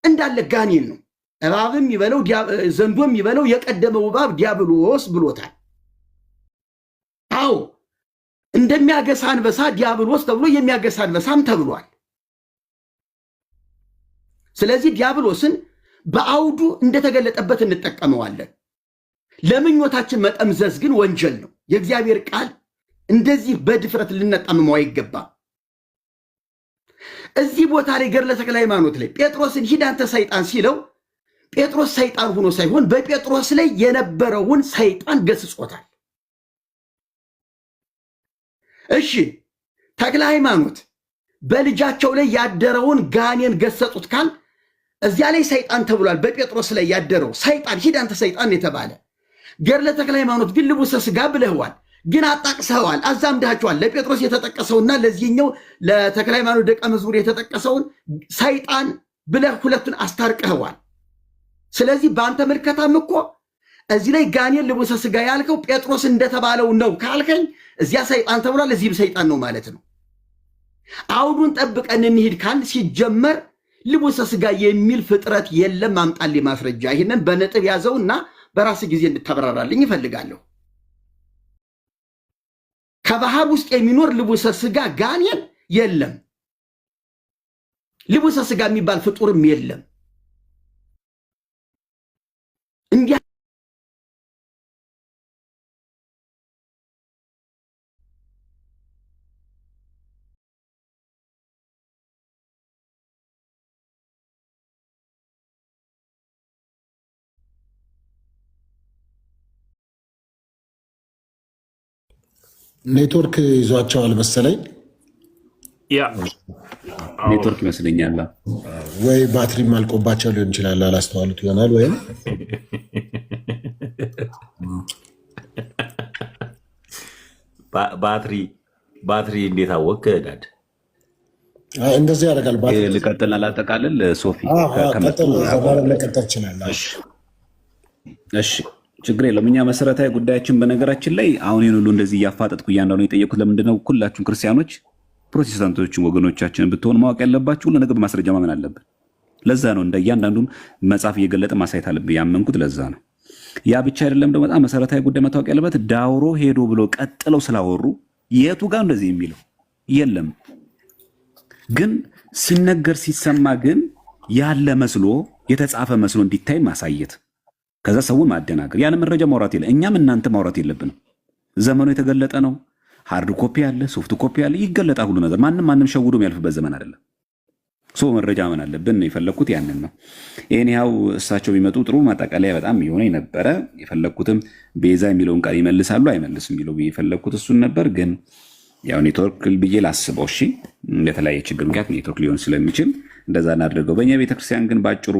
እንዳለ ጋኔን ነው። እባብም ይበለው ዘንዶም ይበለው የቀደመው እባብ ዲያብሎስ ብሎታል። አዎ እንደሚያገሳ አንበሳ ዲያብሎስ ተብሎ የሚያገሳ አንበሳም ተብሏል። ስለዚህ ዲያብሎስን በአውዱ እንደተገለጠበት እንጠቀመዋለን። ለምኞታችን መጠምዘዝ ግን ወንጀል ነው። የእግዚአብሔር ቃል እንደዚህ በድፍረት ልንጠምመው አይገባም። እዚህ ቦታ ላይ ገድለ ተክለ ሃይማኖት ላይ ጴጥሮስን ሂድ አንተ ሰይጣን ሲለው ጴጥሮስ ሰይጣን ሆኖ ሳይሆን በጴጥሮስ ላይ የነበረውን ሰይጣን ገስጾታል። እሺ ተክለ ሃይማኖት በልጃቸው ላይ ያደረውን ጋኔን ገሰጹት ካል እዚያ ላይ ሰይጣን ተብሏል። በጴጥሮስ ላይ ያደረው ሰይጣን ሂድ አንተ ሰይጣን የተባለ ገድለ ተክለ ሃይማኖት ግን ልቡሰ ሥጋ ብለህዋል፣ ግን አጣቅሰዋል፣ አዛምዳቸዋል። ለጴጥሮስ የተጠቀሰውና ለዚህኛው ለተክለ ሃይማኖት ደቀ መዝሙር የተጠቀሰውን ሰይጣን ብለህ ሁለቱን አስታርቀህዋል። ስለዚህ በአንተ ምልከታም እኮ እዚህ ላይ ጋኔን ልቡሰ ሥጋ ያልከው ጴጥሮስ እንደተባለው ነው ካልከኝ እዚያ ሰይጣን ተብሏል፣ እዚህም ሰይጣን ነው ማለት ነው። አውዱን ጠብቀን እንሂድ ካል ሲጀመር ልቡሰ ሥጋ የሚል ፍጥረት የለም። አምጣልኝ ማስረጃ። ይህንን በነጥብ ያዘውና በራስ ጊዜ እንድታብራራልኝ ይፈልጋለሁ። ከባህር ውስጥ የሚኖር ልቡሰ ሥጋ ጋኔን የለም። ልቡሰ ሥጋ የሚባል ፍጡርም የለም። እንዲህ ኔትወርክ ይዟቸዋል መሰለኝ። ያ ኔትወርክ ይመስለኛል ወይ ባትሪም አልቆባቸው ሊሆን ይችላል፣ አላስተዋሉት ይሆናል። ወይም ባትሪ እንዴት አወቅ ዳድ? እንደዚህ ያደርጋል። ልቀጥልና ላጠቃልል። ሶፊ ለቀጠል ይችላል። እሺ ችግር የለም። እኛ መሰረታዊ ጉዳያችን በነገራችን ላይ አሁን ይህን ሁሉ እንደዚህ እያፋጠጥኩ እያንዳንዱ የጠየኩት ለምንድነው? ሁላችሁም ክርስቲያኖች ፕሮቴስታንቶችም ወገኖቻችን ብትሆኑ ማወቅ ያለባችሁ ሁሉ ነገር በማስረጃ ማመን አለብን። ለዛ ነው እንደ እያንዳንዱን መጽሐፍ እየገለጠ ማሳየት አለብን ያመንኩት ለዛ ነው። ያ ብቻ አይደለም ደግሞ በጣም መሰረታዊ ጉዳይ መታወቅ ያለበት ዳውሮ ሄዶ ብሎ ቀጥለው ስላወሩ የቱ ጋር እንደዚህ የሚለው የለም። ግን ሲነገር ሲሰማ ግን ያለ መስሎ የተጻፈ መስሎ እንዲታይ ማሳየት፣ ከዛ ሰውን ማደናገር፣ ያን መረጃ ማውራት የለ። እኛም እናንተ ማውራት የለብንም። ዘመኑ የተገለጠ ነው። ሃርድ ኮፒ አለ፣ ሶፍት ኮፒ አለ፣ ይገለጣ ሁሉ ነገር። ማንም ሸውዶ የሚያልፍበት ዘመን አይደለም። ሶ መረጃ ምን አለብን የፈለኩት ያንን ነው። ይሄን ያው እሳቸው ቢመጡ ጥሩ ማጠቃለያ በጣም የሆነ ነበረ። የፈለኩትም ቤዛ የሚለውን ቃል ይመልሳሉ አይመልስም የሚለው የፈለኩት እሱን ነበር። ግን ያው ኔትወርክ ብዬ ላስበው። እሺ እንደተለያየ ችግር ምክንያት ኔትወርክ ሊሆን ስለሚችል እንደዛ እናድርገው። በእኛ ቤተክርስቲያን ግን ባጭሩ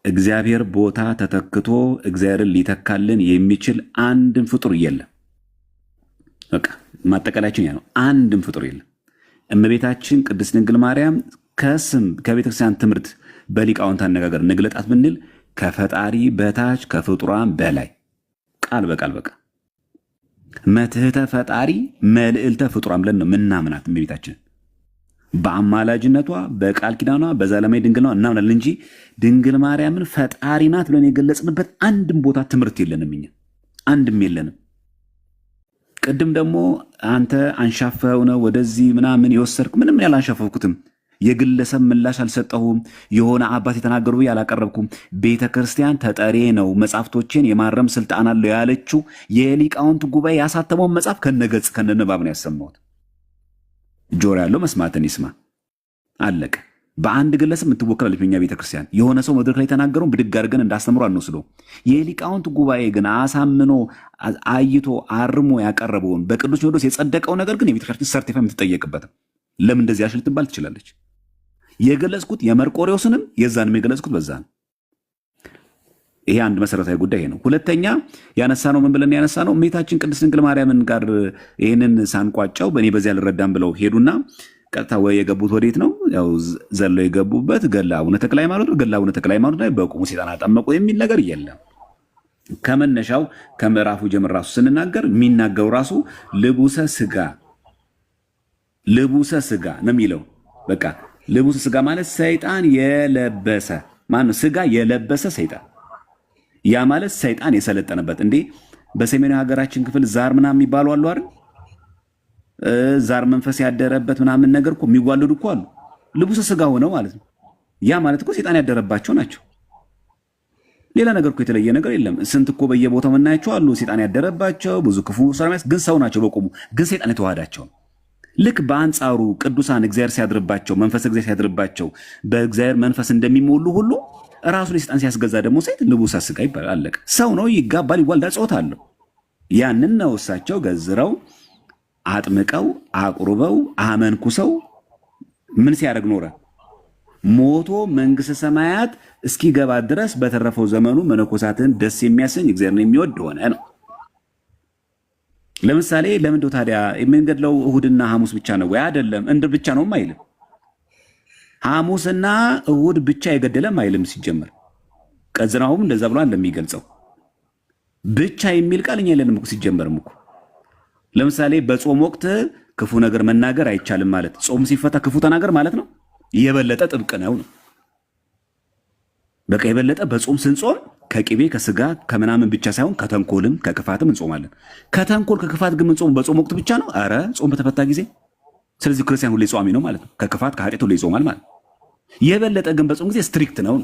እግዚአብሔር ቦታ ተተክቶ እግዚአብሔርን ሊተካልን የሚችል አንድም ፍጡር የለም። በቃ ማጠቃለያችን ያ ነው። አንድም ፍጡር የለም። እመቤታችን ቅድስት ድንግል ማርያም ከቤተክርስቲያን ትምህርት በሊቃውንት አነጋገር ንግለጣት ብንል ከፈጣሪ በታች ከፍጡራን በላይ ቃል በቃል በቃ መትህተ ፈጣሪ መልዕልተ ፍጡራን ብለን ነው ምናምናት። እመቤታችን በአማላጅነቷ በቃል ኪዳኗ በዘላለማዊ ድንግልና እናምናለን እንጂ ድንግል ማርያምን ፈጣሪ ናት ብለን የገለጽንበት አንድም ቦታ ትምህርት የለንም። እኛ አንድም የለንም። ቅድም ደግሞ አንተ አንሻፈው ነው ወደዚህ ምናምን የወሰድክ ምንም ያላንሻፈፍኩትም የግለሰብ ምላሽ አልሰጠሁም። የሆነ አባት የተናገሩ ያላቀረብኩም። ቤተ ክርስቲያን ተጠሬ ነው መጽሐፍቶችን የማረም ስልጣን አለው ያለችው የሊቃውንት ጉባኤ ያሳተመውን መጽሐፍ ከነገጽ ከነንባብ ነው ያሰማሁት። ጆሮ ያለው መስማትን ይስማ። አለቀ። በአንድ ግለሰብ የምትወከላለች በኛ ቤተክርስቲያን የሆነ ሰው መድረክ ላይ ተናገረውን ብድግ አድርገን እንዳስተምሩ አንወስደው። የሊቃውንት ጉባኤ ግን አሳምኖ አይቶ አርሞ ያቀረበውን በቅዱስ ሲኖዶስ የጸደቀው ነገር ግን የቤተክርስቲያን ሰርቲፋይ የምትጠየቅበትም ለምን እንደዚህ ያሽል ትባል ትችላለች። የገለጽኩት የመርቆሬዎስንም የዛንም የገለጽኩት በዛ ነው። ይሄ አንድ መሰረታዊ ጉዳይ ነው። ሁለተኛ ያነሳ ነው ምን ብለን ያነሳ ነው እመቤታችን ቅድስት ድንግል ማርያምን ጋር ይህንን ሳንቋጫው በእኔ በዚያ ልረዳም ብለው ሄዱና ቀጥታ ወይ የገቡት ወዴት ነው? ያው ዘለው የገቡበት ገድለ አቡነ ተክለ ሃይማኖት ነው። ገድለ አቡነ ተክለ ሃይማኖት ላይ በቁሙ ሰይጣን አጠመቁ የሚል ነገር የለም። ከመነሻው ከምዕራፉ ጀምር ራሱ ስንናገር የሚናገሩ ራሱ ልቡሰ ስጋ ነው የሚለው። በቃ ልቡሰ ስጋ ማለት ሰይጣን የለበሰ ማነው? ስጋ የለበሰ ሰይጣን። ያ ማለት ሰይጣን የሰለጠነበት። እንዴ በሰሜናዊ ሀገራችን ክፍል ዛር ምናምን የሚባሉ አሉ አይደል? ዛር መንፈስ ያደረበት ምናምን ነገር እኮ የሚዋለዱ እኮ አሉ። ልቡሰ ስጋ ሆነው ማለት ነው። ያ ማለት እኮ ሰይጣን ያደረባቸው ናቸው። ሌላ ነገር እኮ የተለየ ነገር የለም። ስንት እኮ በየቦታው የምናያቸው አሉ ሰይጣን ያደረባቸው ብዙ ክፉ ስራ ግን ሰው ናቸው በቆሙ ግን ሰይጣን የተዋሃዳቸው። ልክ በአንጻሩ ቅዱሳን እግዚአብሔር ሲያድርባቸው መንፈስ እግዚአብሔር ሲያድርባቸው በእግዚአብሔር መንፈስ እንደሚሞሉ ሁሉ ራሱን የሰይጣን ሲያስገዛ ደግሞ ሴት ልቡሰ ስጋ ይባላል። አለቀ። ሰው ነው፣ ይጋባል፣ ይዋልዳል፣ ጾታ አለው። ያንን ነው እሳቸው ገዝረው አጥምቀው አቁርበው አመንኩሰው ምን ሲያደርግ ኖረ? ሞቶ መንግስተ ሰማያት እስኪገባ ድረስ በተረፈው ዘመኑ መነኮሳትን ደስ የሚያሰኝ እግዚአብሔርን የሚወድ ሆነ ነው። ለምሳሌ ለምንድነው ታዲያ የምንገድለው እሁድና ሐሙስ ብቻ ነው ወይ? አይደለም። እንድር ብቻ ነውም አይልም። ሐሙስና እሁድ ብቻ የገደለም አይልም። ሲጀመር ቀዝናውም እንደዛ ብሎ እንደሚገልጸው ብቻ የሚል ቃል እኛ የለንም እኮ ሲጀመርም እኮ። ለምሳሌ በጾም ወቅት ክፉ ነገር መናገር አይቻልም ማለት ጾም ሲፈታ ክፉ ተናገር ማለት ነው። የበለጠ ጥብቅ ነው። በቃ የበለጠ በጾም ስንጾም ከቅቤ ከስጋ ከምናምን ብቻ ሳይሆን ከተንኮልም ከክፋትም እንጾማለን። ከተንኮል ከክፋት ግን እንጾም በጾም ወቅት ብቻ ነው። አረ ጾም በተፈታ ጊዜ። ስለዚህ ክርስቲያን ሁሌ ጾሚ ነው ማለት ነው። ከክፋት ከኃጢአት ሁሌ ይጾማል ማለት ነው። የበለጠ ግን በጾም ጊዜ ስትሪክት ነው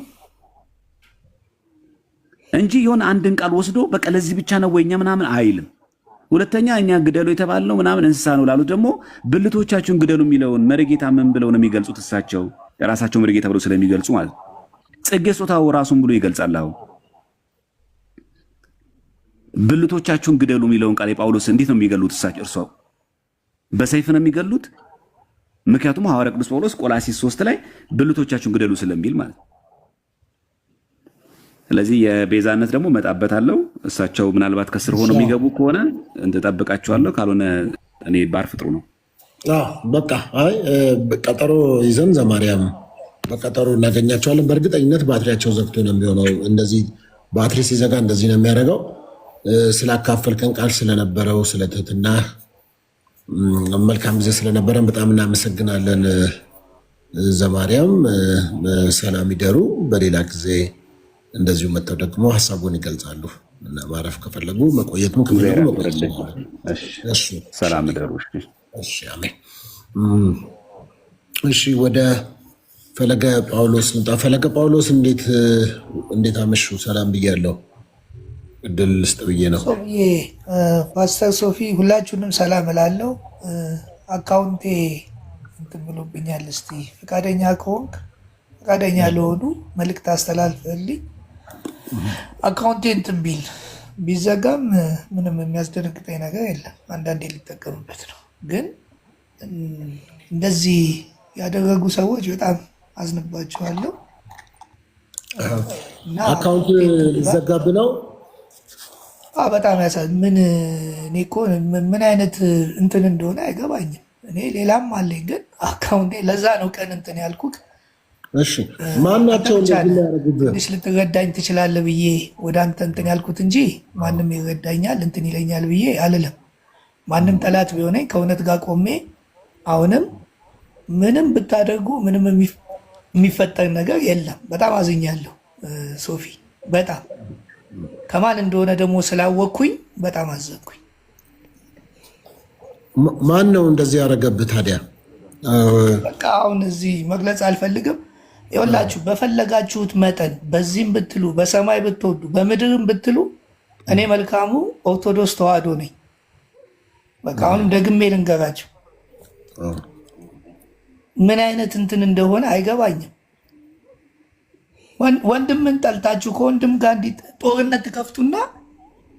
እንጂ የሆነ አንድን ቃል ወስዶ በቃ ለዚህ ብቻ ነው ወይኛ ምናምን አይልም። ሁለተኛ እኛ ግደሉ የተባልነው ምናምን እንስሳ ነው ላሉት ደግሞ ብልቶቻችሁን ግደሉ የሚለውን መሪጌታ ምን ብለው ነው የሚገልጹት? እሳቸው ራሳቸው መሪጌታ ብለው ስለሚገልጹ ማለት ነው። ጽጌ ጾታው ራሱን ብሎ ይገልጻል። አሁን ብልቶቻችሁን ግደሉ የሚለውን ቃል የጳውሎስ እንዴት ነው የሚገሉት? እሳቸው እርሷው በሰይፍ ነው የሚገሉት። ምክንያቱም ሐዋርያ ቅዱስ ጳውሎስ ቆላሲስ 3 ላይ ብልቶቻችሁን ግደሉ ስለሚል ማለት ነው። ስለዚህ የቤዛነት ደግሞ መጣበታለሁ። እሳቸው ምናልባት ከስር ሆነው የሚገቡ ከሆነ እንጠብቃቸዋለሁ፣ ካልሆነ እኔ ባርፍ ጥሩ ነው። በቃ አይ ቀጠሮ ይዘን ዘማርያም በቀጠሮ እናገኛቸዋለን። በእርግጠኝነት ባትሪያቸው ዘግቶ ነው የሚሆነው። እንደዚህ ባትሪ ሲዘጋ እንደዚህ ነው የሚያደርገው። ስላካፈልከን ቃል ስለነበረው ስለ ትህትና መልካም ጊዜ ስለነበረን በጣም እናመሰግናለን። ዘማርያም ሰላም ይደሩ። በሌላ ጊዜ እንደዚሁ መጥተው ደግሞ ሀሳቡን ይገልጻሉ እና ማረፍ ከፈለጉ መቆየትም ከፈለጉ መቆየት። ሰላም ይደሩ። እሺ አሜን። እሺ ወደ ፈለገ ጳውሎስ ልምጣ። ፈለገ ጳውሎስ እንዴት አመሹ? ሰላም ብያለሁ። እድል ልስጥ ብዬ ነው። ፓስተር ሶፊ ሁላችሁንም ሰላም እላለሁ። አካውንቴ እንትን ብሎብኛል። እስቲ ፈቃደኛ ከሆንክ ፈቃደኛ ለሆኑ መልእክት አስተላልፈልኝ። አካውንቴ እንትን ቢዘጋም ምንም የሚያስደነግጠኝ ነገር የለም። አንዳንዴ ሊጠቀምበት ነው። ግን እንደዚህ ያደረጉ ሰዎች በጣም አዝንባቸዋለሁ። አካውንት ሊዘጋብ ነው። በጣም ምን እኔ እኮ ምን አይነት እንትን እንደሆነ አይገባኝም። እኔ ሌላም አለኝ ግን አካውንቴ ለዛ ነው ቀን እንትን ያልኩት። እሺ ማናቸው ትንሽ ልትረዳኝ ትችላለህ ብዬ ወደ አንተ እንትን ያልኩት እንጂ ማንም ይረዳኛል እንትን ይለኛል ብዬ አልልም። ማንም ጠላት ቢሆነኝ ከእውነት ጋር ቆሜ አሁንም ምንም ብታደርጉ ምንም የሚፈጠር ነገር የለም። በጣም አዝኛለሁ ሶፊ። በጣም ከማን እንደሆነ ደግሞ ስላወቅኩኝ በጣም አዘንኩኝ። ማን ነው እንደዚህ ያደረገብህ ታዲያ? በቃ አሁን እዚህ መግለጽ አልፈልግም። ይኸውላችሁ በፈለጋችሁት መጠን በዚህም ብትሉ በሰማይ ብትወዱ በምድርም ብትሉ እኔ መልካሙ ኦርቶዶክስ ተዋህዶ ነኝ። በቃ አሁንም ደግሜ ልንገራችሁ ምን አይነት እንትን እንደሆነ አይገባኝም። ወንድምን ጠልታችሁ ከወንድም ጋር እንዲህ ጦርነት ትከፍቱና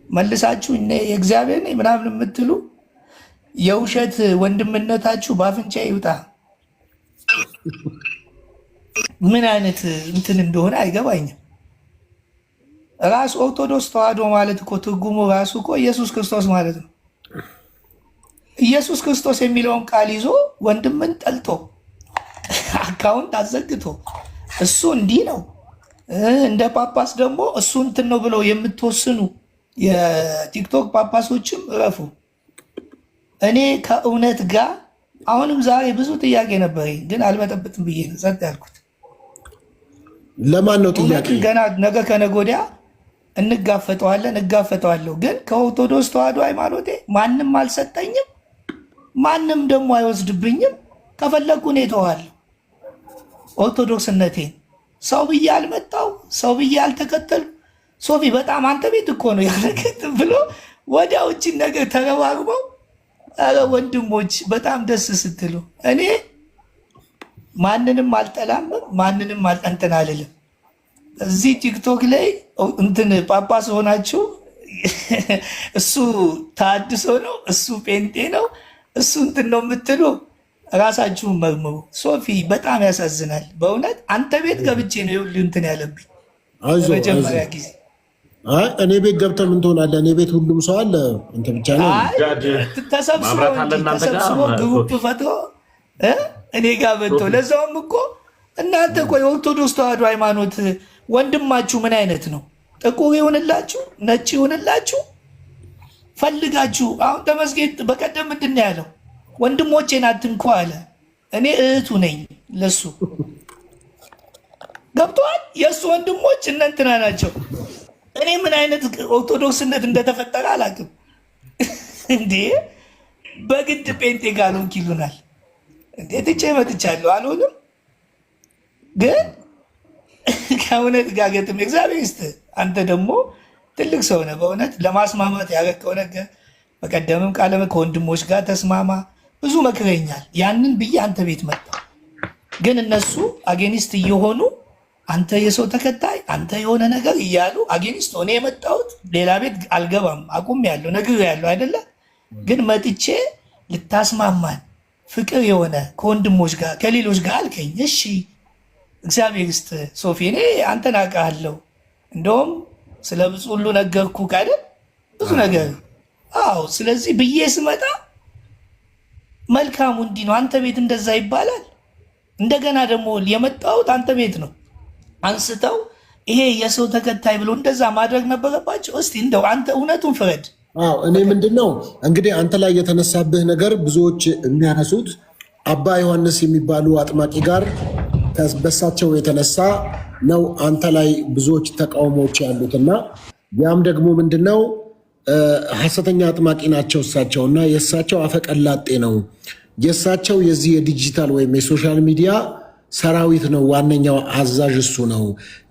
መልሳችሁ የእግዚአብሔር ነኝ ምናምን የምትሉ የውሸት ወንድምነታችሁ በአፍንጫ ይውጣ። ምን አይነት እንትን እንደሆነ አይገባኝም። ራሱ ኦርቶዶክስ ተዋህዶ ማለት እኮ ትርጉሙ ራሱ እኮ ኢየሱስ ክርስቶስ ማለት ነው። ኢየሱስ ክርስቶስ የሚለውን ቃል ይዞ ወንድምን ጠልቶ አካውንት አዘግቶ እሱ እንዲህ ነው እንደ ጳጳስ ደግሞ እሱ እንትን ነው ብለው የምትወስኑ የቲክቶክ ጳጳሶችም እረፉ። እኔ ከእውነት ጋር አሁንም ዛሬ ብዙ ጥያቄ ነበረኝ፣ ግን አልበጠብጥም ብዬ ነው ጸጥ ያልኩት። ለማን ነው ጥያቄ? ገና ነገ ከነገ ወዲያ እጋፈጠዋለሁ። ግን ከኦርቶዶክስ ተዋህዶ ሃይማኖቴ ማንም አልሰጠኝም፣ ማንም ደግሞ አይወስድብኝም። ከፈለጉ እኔ እተዋለሁ ኦርቶዶክስነቴን። ሰው ብዬ አልመጣው፣ ሰው ብዬ አልተከተሉ። ሶፊ በጣም አንተ ቤት እኮ ነው ያለከት ብሎ ወዲያ ውጭን ነገር ተረባርበው። ኧረ ወንድሞች በጣም ደስ ስትሉ። እኔ ማንንም አልጠላም፣ ማንንም እንትን አልልም። እዚህ ቲክቶክ ላይ እንትን ጳጳስ ሆናችሁ እሱ ታድሶ ነው እሱ ጴንጤ ነው እሱ እንትን ነው የምትሉ ራሳችሁን መርምሩ። ሶፊ በጣም ያሳዝናል በእውነት አንተ ቤት ገብቼ ነው ይኸውልህ እንትን ያለብኝ መጀመሪያ ጊዜ። እኔ ቤት ገብተህ ምን ትሆናለህ? እኔ ቤት ሁሉም ሰው አለ። አንተ ብቻ ነው ተሰብስቦ ግሩፕ ፈጥሮ እኔ ጋር መጥቶ ለዛውም እኮ እናንተ ቆይ ኦርቶዶክስ ተዋህዶ ሃይማኖት ወንድማችሁ ምን አይነት ነው? ጥቁር ይሆንላችሁ ነጭ ይሆንላችሁ ፈልጋችሁ። አሁን ተመስገን በቀደም ምንድን ነው ያለው? ወንድሞቼን አትንኩ አለ። እኔ እህቱ ነኝ ለሱ። ገብቶሃል? የእሱ ወንድሞች እነ እንትና ናቸው። እኔ ምን አይነት ኦርቶዶክስነት እንደተፈጠረ አላውቅም። እንዴ በግድ ጴንጤ ጋሎንክ ይሉናል። እንዴ ትቼ መጥቻለሁ አልሆንም። ግን ከእውነት ጋር ገጥም እግዚአብሔር ይስጥህ። አንተ ደግሞ ትልቅ ሰው ነህ በእውነት ለማስማማት ያረቀው ነገር። በቀደምም ቃለ ከወንድሞች ጋር ተስማማ ብዙ መክረኛል። ያንን ብዬ አንተ ቤት መጣ። ግን እነሱ አጌኒስት እየሆኑ አንተ የሰው ተከታይ አንተ የሆነ ነገር እያሉ አጌኒስት ሆነ የመጣሁት ሌላ ቤት አልገባም አቁሜያለሁ፣ ነግሬያለሁ አይደለ? ግን መጥቼ ልታስማማን ፍቅር የሆነ ከወንድሞች ጋር ከሌሎች ጋር አልከኝ። እሺ እግዚአብሔር ይስጥህ ሶፊ፣ እኔ አንተን አውቃለሁ። እንደውም ስለ ብዙ ሁሉ ነገርኩ አይደል? ብዙ ነገር። አዎ። ስለዚህ ብዬ ስመጣ መልካሙ እንዲህ ነው። አንተ ቤት እንደዛ ይባላል። እንደገና ደግሞ የመጣሁት አንተ ቤት ነው። አንስተው ይሄ የሰው ተከታይ ብሎ እንደዛ ማድረግ ነበረባቸው። እስቲ እንደው አንተ እውነቱን ፍረድ። እኔ ምንድነው እንግዲህ አንተ ላይ የተነሳብህ ነገር ብዙዎች የሚያነሱት አባ ዮሐንስ የሚባሉ አጥማቂ ጋር በሳቸው የተነሳ ነው አንተ ላይ ብዙዎች ተቃውሞዎች ያሉትና ያም ደግሞ ምንድነው ሐሰተኛ አጥማቂ ናቸው እሳቸውና የእሳቸው አፈቀላጤ ነው። የእሳቸው የዚህ የዲጂታል ወይም የሶሻል ሚዲያ ሰራዊት ነው፣ ዋነኛው አዛዥ እሱ ነው።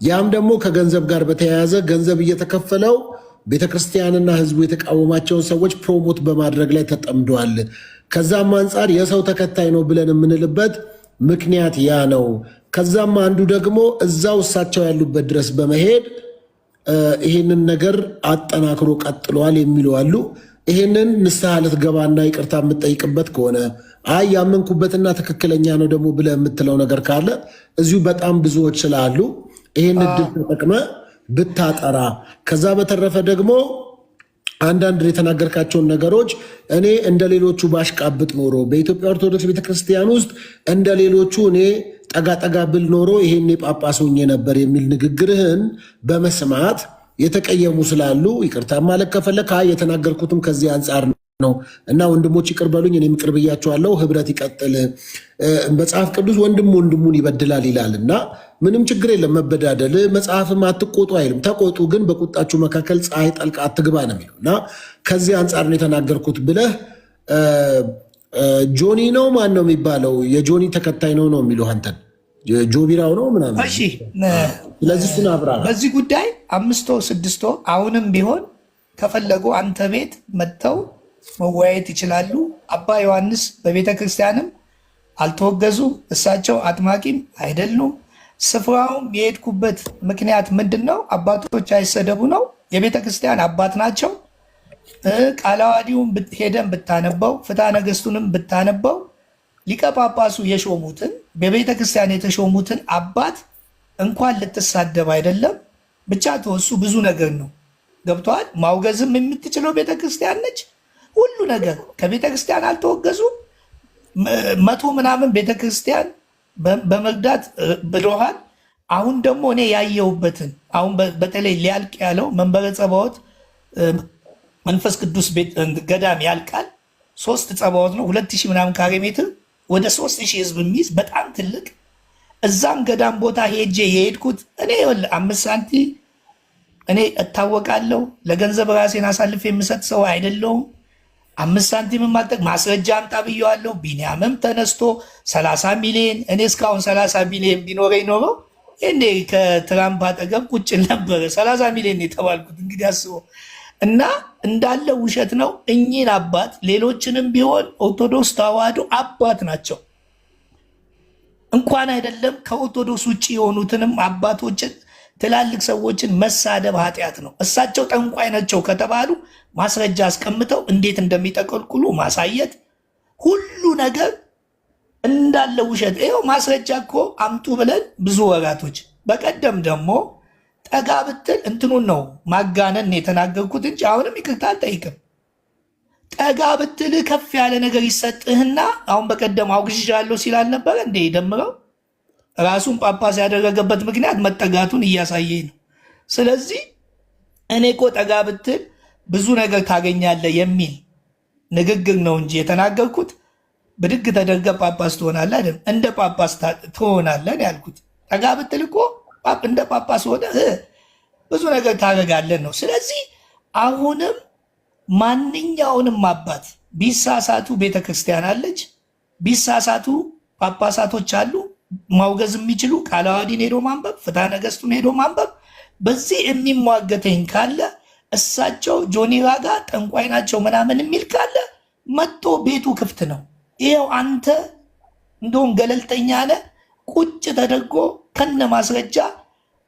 ያም ደግሞ ከገንዘብ ጋር በተያያዘ ገንዘብ እየተከፈለው ቤተክርስቲያንና ህዝቡ የተቃወማቸውን ሰዎች ፕሮሞት በማድረግ ላይ ተጠምደዋል። ከዛም አንጻር የሰው ተከታይ ነው ብለን የምንልበት ምክንያት ያ ነው። ከዛም አንዱ ደግሞ እዛው እሳቸው ያሉበት ድረስ በመሄድ ይህንን ነገር አጠናክሮ ቀጥለዋል የሚሉ አሉ። ይህንን ንስሐ ልትገባና ይቅርታ የምትጠይቅበት ከሆነ አይ ያመንኩበትና ትክክለኛ ነው ደግሞ ብለህ የምትለው ነገር ካለ እዚሁ በጣም ብዙዎች ስላሉ ይህን እድል ተጠቅመ ብታጠራ። ከዛ በተረፈ ደግሞ አንዳንድ የተናገርካቸውን ነገሮች እኔ እንደ ሌሎቹ ባሽቃብጥ ኖሮ በኢትዮጵያ ኦርቶዶክስ ቤተክርስቲያን ውስጥ እንደ ሌሎቹ እኔ ጠጋጠጋ ብል ኖሮ ይሄኔ ጳጳስ ሆኜ ነበር የሚል ንግግርህን በመስማት የተቀየሙ ስላሉ ይቅርታ ማለት ከፈለክ የተናገርኩትም ከዚህ አንጻር ነው እና ወንድሞች ይቅር በሉኝ፣ እኔም ይቅር ብያቸዋለሁ። ህብረት ይቀጥል። መጽሐፍ ቅዱስ ወንድም ወንድሙን ይበድላል ይላል እና ምንም ችግር የለም መበዳደል። መጽሐፍም አትቆጡ አይልም። ተቆጡ፣ ግን በቁጣችሁ መካከል ፀሐይ ጠልቃ አትግባ ነው የሚለው እና ከዚህ አንጻር ነው የተናገርኩት ብለህ ጆኒ ነው ማን ነው የሚባለው? የጆኒ ተከታይ ነው የሚለው አንተን ጆቢራው ነው ምናምን። እሺ ስለዚህ እሱን አብራራ በዚህ ጉዳይ 5 ወር 6 ወር አሁንም ቢሆን ከፈለጉ አንተ ቤት መጥተው መወያየት ይችላሉ። አባ ዮሐንስ በቤተ ክርስቲያንም አልተወገዙም። እሳቸው አጥማቂም አይደሉም። ስፍራውም የሄድኩበት ምክንያት ምንድን ነው? አባቶች አይሰደቡ ነው። የቤተ ክርስቲያን አባት ናቸው። ቃለ ዓዋዲውን ሄደን ብታነበው፣ ፍትሐ ነገሥቱንም ብታነበው ሊቀ ጳጳሱ የሾሙትን በቤተ ክርስቲያን የተሾሙትን አባት እንኳን ልትሳደብ አይደለም ብቻ ተወሱ ብዙ ነገር ነው። ገብተዋል። ማውገዝም የምትችለው ቤተ ክርስቲያን ነች። ሁሉ ነገር ከቤተ ክርስቲያን አልተወገዙም። 100 ምናምን ቤተ ክርስቲያን በመርዳት ብለዋል። አሁን ደግሞ እኔ ያየሁበትን አሁን በተለይ ሊያልቅ ያለው መንበረ ጸባዖት መንፈስ ቅዱስ ገዳም ያልቃል። 3 ጸባዖት ነው 2000 ምናምን ካሬ ሜትር ወደ 3000 ህዝብ የሚይዝ በጣም ትልቅ። እዛም ገዳም ቦታ ሄጄ የሄድኩት እኔ 5 ሳንቲም እኔ እታወቃለሁ። ለገንዘብ ራሴን አሳልፍ የምሰጥ ሰው አይደለሁም። 5 ሳንቲም ማጠቅ ማስረጃ አምጣ ብየዋለሁ። ቢኒያምም ተነስቶ 30 ሚሊዮን እኔ እስካሁን 30 ሚሊዮን ቢኖረኝ ኖረው እኔ ከትራምፕ አጠገብ ቁጭ ነበረ። 30 ሚሊዮን የተባልኩት እንግዲህ አስበው። እና እንዳለ ውሸት ነው። እኚህን አባት ሌሎችንም ቢሆን ኦርቶዶክስ ተዋህዶ አባት ናቸው። እንኳን አይደለም ከኦርቶዶክስ ውጭ የሆኑትንም አባቶችን ትላልቅ ሰዎችን መሳደብ ኃጢአት ነው። እሳቸው ጠንቋይ ናቸው ከተባሉ ማስረጃ አስቀምጠው እንዴት እንደሚጠቀልቁሉ ማሳየት፣ ሁሉ ነገር እንዳለ ውሸት። ይኸው ማስረጃ እኮ አምጡ ብለን ብዙ ወራቶች። በቀደም ደግሞ ጠጋ ብትል እንትኑን ነው ማጋነን የተናገርኩት እንጂ አሁንም ይቅርታ አልጠይቅም። ጠጋ ብትል ከፍ ያለ ነገር ይሰጥህና አሁን በቀደም አውግዣለሁ ሲል አልነበረ እንዴ? ደምረው ራሱን ጳጳስ ያደረገበት ምክንያት መጠጋቱን እያሳየኝ ነው። ስለዚህ እኔ እኮ ጠጋ ብትል ብዙ ነገር ታገኛለህ የሚል ንግግር ነው እንጂ የተናገርኩት ብድግ ተደርገ ጳጳስ ትሆናለህ አይደለም፣ እንደ ጳጳስ ትሆናለህ ያልኩት። ጠጋ ብትል እኮ እንደ ጳጳስ ሆነ ብዙ ነገር ታደርጋለን ነው። ስለዚህ አሁንም ማንኛውንም አባት ቢሳሳቱ ቤተክርስቲያን አለች፣ ቢሳሳቱ ጳጳሳቶች አሉ፣ ማውገዝ የሚችሉ ቃለ ዓዋዲን ሄዶ ማንበብ፣ ፍትሐ ነገሥቱን ሄዶ ማንበብ። በዚህ የሚሟገተኝ ካለ እሳቸው ጆኒ ራጋ ጠንቋይ ናቸው ምናምን የሚል ካለ መጥቶ ቤቱ ክፍት ነው። ይኸው አንተ እንደውም ገለልተኛ ነህ። ቁጭ ተደርጎ ከነ ማስረጃ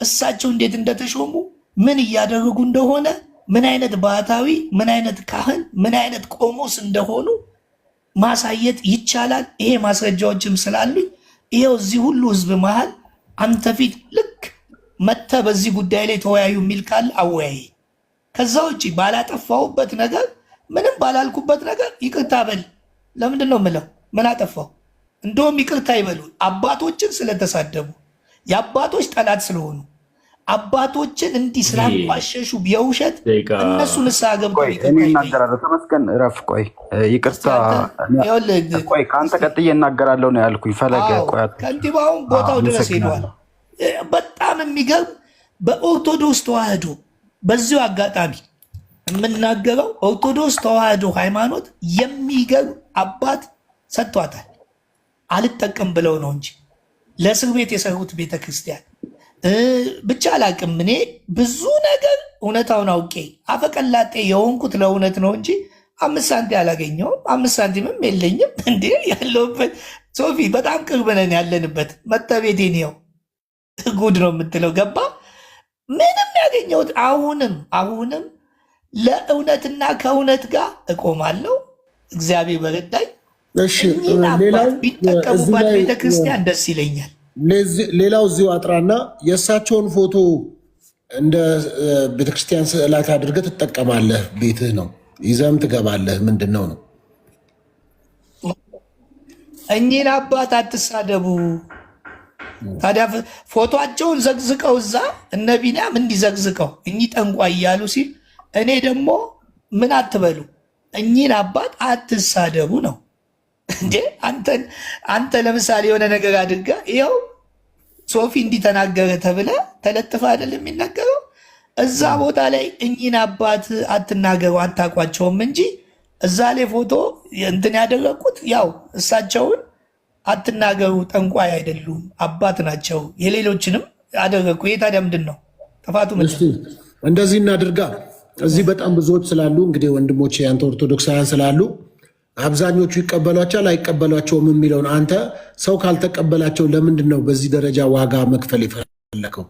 እሳቸው እንዴት እንደተሾሙ ምን እያደረጉ እንደሆነ ምን አይነት ባህታዊ ምን አይነት ካህን ምን አይነት ቆሞስ እንደሆኑ ማሳየት ይቻላል። ይሄ ማስረጃዎችም ስላሉኝ ይኸው እዚህ ሁሉ ህዝብ መሃል አንተ ፊት ልክ መተ በዚህ ጉዳይ ላይ ተወያዩ የሚል ካለ አወያይ። ከዛ ውጭ ባላጠፋሁበት ነገር ምንም ባላልኩበት ነገር ይቅርታ በል። ለምንድን ነው የምለው? ምን አጠፋው? እንደውም ይቅርታ ይበሉ። አባቶችን ስለተሳደቡ የአባቶች ጠላት ስለሆኑ አባቶችን እንዲህ ስላንቋሸሹ የውሸት እነሱ ንስሐ ገብተው እናገራለሁ። ተመስገን እረፍ። ቆይ ይቅርታ፣ ቆይ ከአንተ ቀጥዬ እናገራለሁ ነው ያልኩኝ። ፈለገ ቆይ፣ ከንቲባውን ቦታው ድረስ ሄደዋል። በጣም የሚገርም በኦርቶዶክስ ተዋህዶ በዚሁ አጋጣሚ የምናገረው ኦርቶዶክስ ተዋህዶ ሃይማኖት የሚገርም አባት ሰጥቷታል። አልጠቀም ብለው ነው እንጂ ለእስር ቤት የሰሩት ቤተክርስቲያን ብቻ አላቅም። እኔ ብዙ ነገር እውነታውን አውቄ አፈቀላጤ የሆንኩት ለእውነት ነው እንጂ 5 ሳንቲም አላገኘውም፣ 5 ሳንቲምም የለኝም። እንዴ ያለሁበት ሶፊ በጣም ቅርብ ነን ያለንበት። መተቤቴን ይኸው ጉድ ነው የምትለው ገባ። ምንም ያገኘሁት አሁንም ለእውነትና ከእውነት ጋር እቆማለሁ። እግዚአብሔር በረዳኝ። ቢጠቀሙባት ቤተክርስቲያን ደስ ይለኛል። ሌላው እዚሁ አጥራና የእሳቸውን ፎቶ እንደ ቤተክርስቲያን ስዕላት አድርገህ ትጠቀማለህ። ቤትህ ነው ይዘህም ትገባለህ። ምንድን ነው ነው? እኚህን አባት አትሳደቡ። ታዲያ ፎቶቸውን ዘግዝቀው እዛ እነ ቢንያም እንዲዘግዝቀው እኚህ ጠንቋይ እያሉ ሲል እኔ ደግሞ ምን አትበሉ፣ እኚህን አባት አትሳደቡ ነው እንዴ? አንተ ለምሳሌ የሆነ ነገር አድርጋ ይኸው ሶፊ እንዲተናገረ ተብለ ተለጥፈ አይደል የሚናገረው? እዛ ቦታ ላይ እኚህን አባት አትናገሩ አታቋቸውም እንጂ እዛ ላይ ፎቶ እንትን ያደረግኩት ያው እሳቸውን አትናገሩ፣ ጠንቋይ አይደሉም አባት ናቸው። የሌሎችንም አደረግኩ። ይሄ ታዲያ ምንድን ነው ጥፋቱ? እንደዚህ እናድርጋ። እዚህ በጣም ብዙዎች ስላሉ እንግዲህ ወንድሞች ያንተ ኦርቶዶክሳውያን ስላሉ አብዛኞቹ ይቀበሏቸዋል አይቀበሏቸውም የሚለውን አንተ ሰው ካልተቀበላቸው ለምንድን ነው በዚህ ደረጃ ዋጋ መክፈል የፈለከው?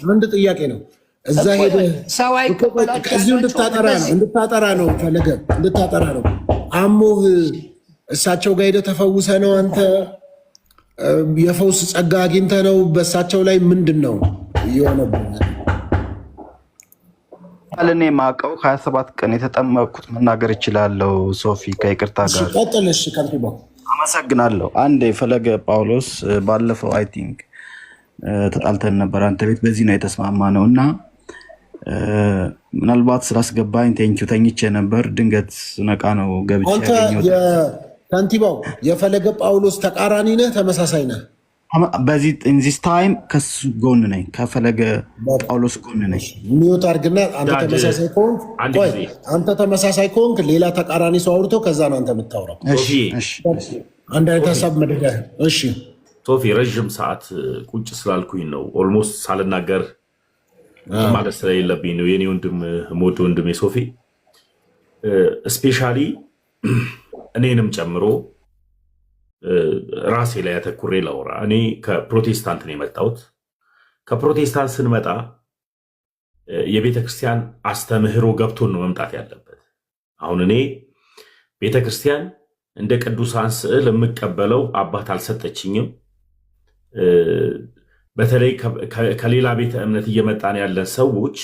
አንድ ጥያቄ ነው። እዛ ሄደ እዚሁ እንድታጠራ ነው ፈለገ፣ እንድታጠራ ነው። አሞህ እሳቸው ጋር ሄደ ተፈውሰ ነው አንተ የፈውስ ጸጋ አግኝተ ነው። በእሳቸው ላይ ምንድን ነው የሆነብህ? እኔ ማቀው 27 ቀን የተጠመቅኩት መናገር ይችላለሁ። ሶፊ ከይቅርታ ጋር ቀጥልሽ። ከንቲባ አመሰግናለሁ። አንድ የፈለገ ጳውሎስ ባለፈው አይ ቲንክ ተጣልተን ነበር አንተ ቤት፣ በዚህ ነው የተስማማ ነው እና ምናልባት ስላስገባኝ ቴንኪው። ተኝቼ ነበር፣ ድንገት ነቃ ነው ገብቼ ያገኘሁት። ከንቲባው የፈለገ ጳውሎስ ተቃራኒ ነህ ተመሳሳይ ነህ? በዚህ ኢንዚስ ታይም ከሱ ጎን ነኝ፣ ከፈለገ ጳውሎስ ጎን ነኝ። ሚዩት አድርግና አንተ ተመሳሳይ ከሆንክ ሌላ ተቃራኒ ሰው አውርቶ ከዛ ነው አንተ የምታወራው። አንድ አይነት ሀሳብ መደዳ። እሺ ሶፊ፣ ረዥም ሰዓት ቁጭ ስላልኩኝ ነው ኦልሞስት ሳልናገር ማለት ስለሌለብኝ ነው። የኔ ወንድም ሞድ ወንድሜ ሶፊ ስፔሻሊ እኔንም ጨምሮ ራሴ ላይ ያተኩሬ ላውራ። እኔ ከፕሮቴስታንት ነው የመጣሁት። ከፕሮቴስታንት ስንመጣ የቤተ ክርስቲያን አስተምህሮ ገብቶን ነው መምጣት ያለበት። አሁን እኔ ቤተክርስቲያን እንደ ቅዱሳን ስዕል የምቀበለው አባት አልሰጠችኝም። በተለይ ከሌላ ቤተ እምነት እየመጣን ያለን ሰዎች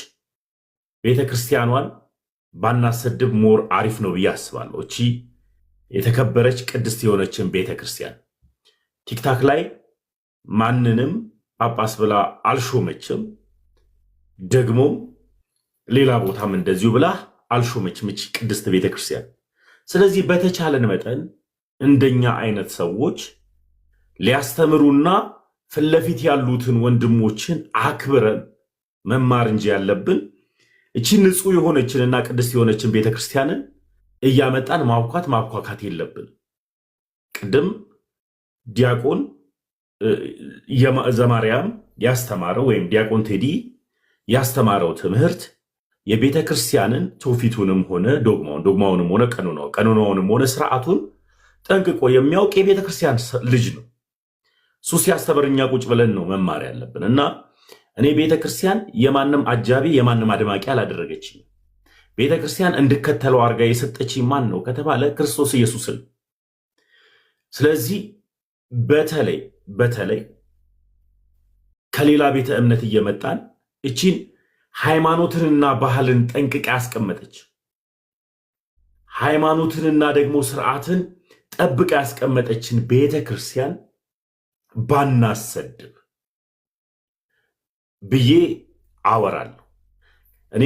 ቤተክርስቲያኗን ባናሰድብ ሞር አሪፍ ነው ብዬ አስባለሁ። እቺ የተከበረች ቅድስት የሆነችን ቤተክርስቲያን ቲክታክ ላይ ማንንም ጳጳስ ብላ አልሾመችም። ደግሞ ሌላ ቦታም እንደዚሁ ብላ አልሾመችም እቺ ቅድስት ቤተክርስቲያን። ስለዚህ በተቻለን መጠን እንደኛ አይነት ሰዎች ሊያስተምሩና ፊት ለፊት ያሉትን ወንድሞችን አክብረን መማር እንጂ ያለብን እቺ ንጹህ የሆነችንና ቅድስት የሆነችን ቤተክርስቲያንን እያመጣን ማብኳካት የለብን። ቅድም ዲያቆን ዘማርያም ያስተማረው ወይም ዲያቆን ቴዲ ያስተማረው ትምህርት የቤተክርስቲያንን ትውፊቱንም ሆነ ዶግማውንም ሆነ ቀኖናውንም ሆነ ስርዓቱን ጠንቅቆ የሚያውቅ የቤተክርስቲያን ልጅ ነው። እሱ ሲያስተምር እኛ ቁጭ ብለን ነው መማር ያለብን እና እኔ ቤተክርስቲያን የማንም አጃቢ የማንም አድማቂ አላደረገችኝ። ቤተክርስቲያን እንድከተለው አድርጋ የሰጠችኝ ማን ነው ከተባለ ክርስቶስ ኢየሱስን። ስለዚህ በተለይ ከሌላ ቤተ እምነት እየመጣን እቺን ሃይማኖትንና ባህልን ጠንቅቃ ያስቀመጠች ሃይማኖትንና ደግሞ ስርዓትን ጠብቃ ያስቀመጠችን ቤተክርስቲያን ባናሰድብ ብዬ አወራለሁ። እኔ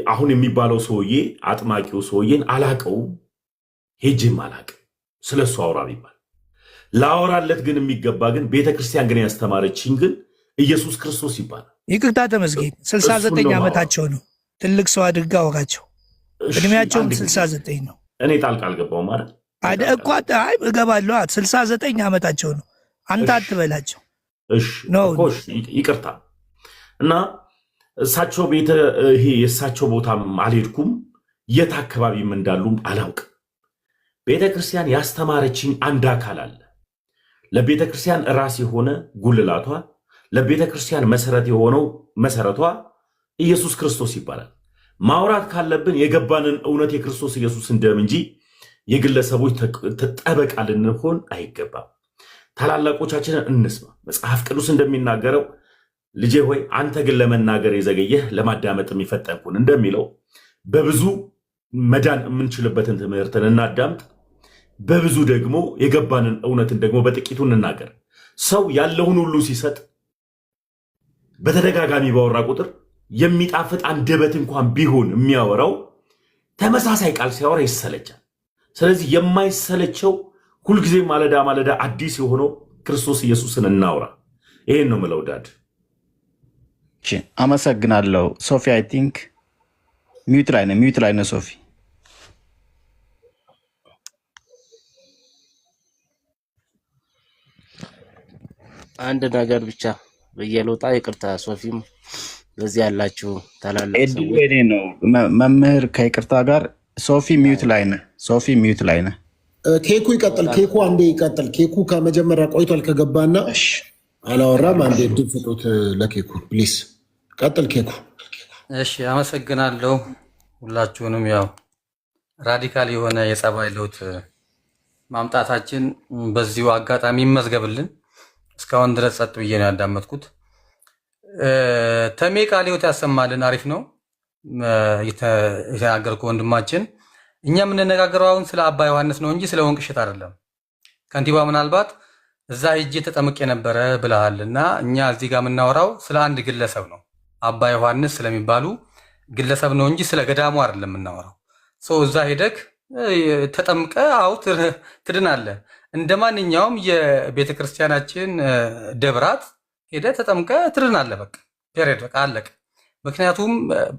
አሁን የሚባለው ሰውዬ አጥማቂው ሰውዬን አላቀውም፣ ሄጅም አላቅም። ስለሱ አውራ ቢባል ላወራለት ግን የሚገባ ግን ቤተክርስቲያን ግን ያስተማረችኝ ግን ኢየሱስ ክርስቶስ ይባላል። ይቅርታ ተመስገን 69 ዓመታቸው ነው። ትልቅ ሰው አድርጋ አወራቸው። እድሜያቸውም 69 ነው። እኔ ጣልቃ አልገባው ማለት እኮ እገባለሁ። 69 ዓመታቸው ነው። አንተ አትበላቸው። ይቅርታ እና እሳቸው ቤተ ይሄ የእሳቸው ቦታም አልሄድኩም፣ የት አካባቢም እንዳሉም አላውቅም። ቤተክርስቲያን ያስተማረችኝ አንድ አካል አለ። ለቤተክርስቲያን ራስ የሆነ ጉልላቷ፣ ለቤተክርስቲያን መሰረት የሆነው መሰረቷ ኢየሱስ ክርስቶስ ይባላል። ማውራት ካለብን የገባንን እውነት የክርስቶስ ኢየሱስን ደም እንጂ የግለሰቦች ጠበቃ ልንሆን አይገባም። ታላላቆቻችንን እንስማ። መጽሐፍ ቅዱስ እንደሚናገረው ልጄ ሆይ አንተ ግን ለመናገር የዘገየህ ለማዳመጥ የሚፈጠንኩን እንደሚለው በብዙ መዳን የምንችልበትን ትምህርትን እናዳምጥ፣ በብዙ ደግሞ የገባንን እውነትን ደግሞ በጥቂቱ እንናገር። ሰው ያለውን ሁሉ ሲሰጥ በተደጋጋሚ ባወራ ቁጥር የሚጣፍጥ አንደበት እንኳን ቢሆን የሚያወራው ተመሳሳይ ቃል ሲያወራ ይሰለቻል። ስለዚህ የማይሰለቸው ሁልጊዜ ማለዳ አዲስ የሆነው ክርስቶስ ኢየሱስን እናውራ። ይሄን ነው ምለው። ዳድ አመሰግናለሁ። ሶፊ አይ ቲንክ ሚዩት ላይ ነው ሶፊ። አንድ ነገር ብቻ በየሎጣ ይቅርታ። ሶፊም በዚህ ያላችሁ ታላላቅ ሰዎች ነው መምህር ከይቅርታ ጋር ሶፊ ሚዩት ላይ ነህ። ኬኩ ይቀጥል። ኬኩ አንዴ ይቀጥል። ኬኩ ከመጀመሪያ ቆይቷል ከገባና አላወራም። አንዴ እድል ፍጡት ለኬኩ ፕሊስ። ቀጥል ኬኩ። እሺ አመሰግናለሁ ሁላችሁንም። ያው ራዲካል የሆነ የጸባይ ለውጥ ማምጣታችን በዚሁ አጋጣሚ ይመዝገብልን። እስካሁን ድረስ ጸጥ ብዬ ነው ያዳመጥኩት። ተሜ ቃለ ሕይወት ያሰማልን። አሪፍ ነው የተናገርከው ወንድማችን። እኛ የምንነጋገረው አሁን ስለ አባ ዮሐንስ ነው እንጂ ስለ ወንቅ እሸት አይደለም። ከንቲባ ምናልባት እዛ ሄጄ ተጠምቄ ነበረ ብለሃል እና እኛ እዚህ ጋር የምናወራው ስለ አንድ ግለሰብ ነው። አባ ዮሐንስ ስለሚባሉ ግለሰብ ነው እንጂ ስለ ገዳሙ አይደለም የምናወራው። እዛ ሄደክ ተጠምቀ አው ትድናለህ። እንደ ማንኛውም የቤተ ክርስቲያናችን ደብራት ሄደ ተጠምቀ ትድናለህ። በቃ ፔሬድ፣ በቃ አለቀ። ምክንያቱም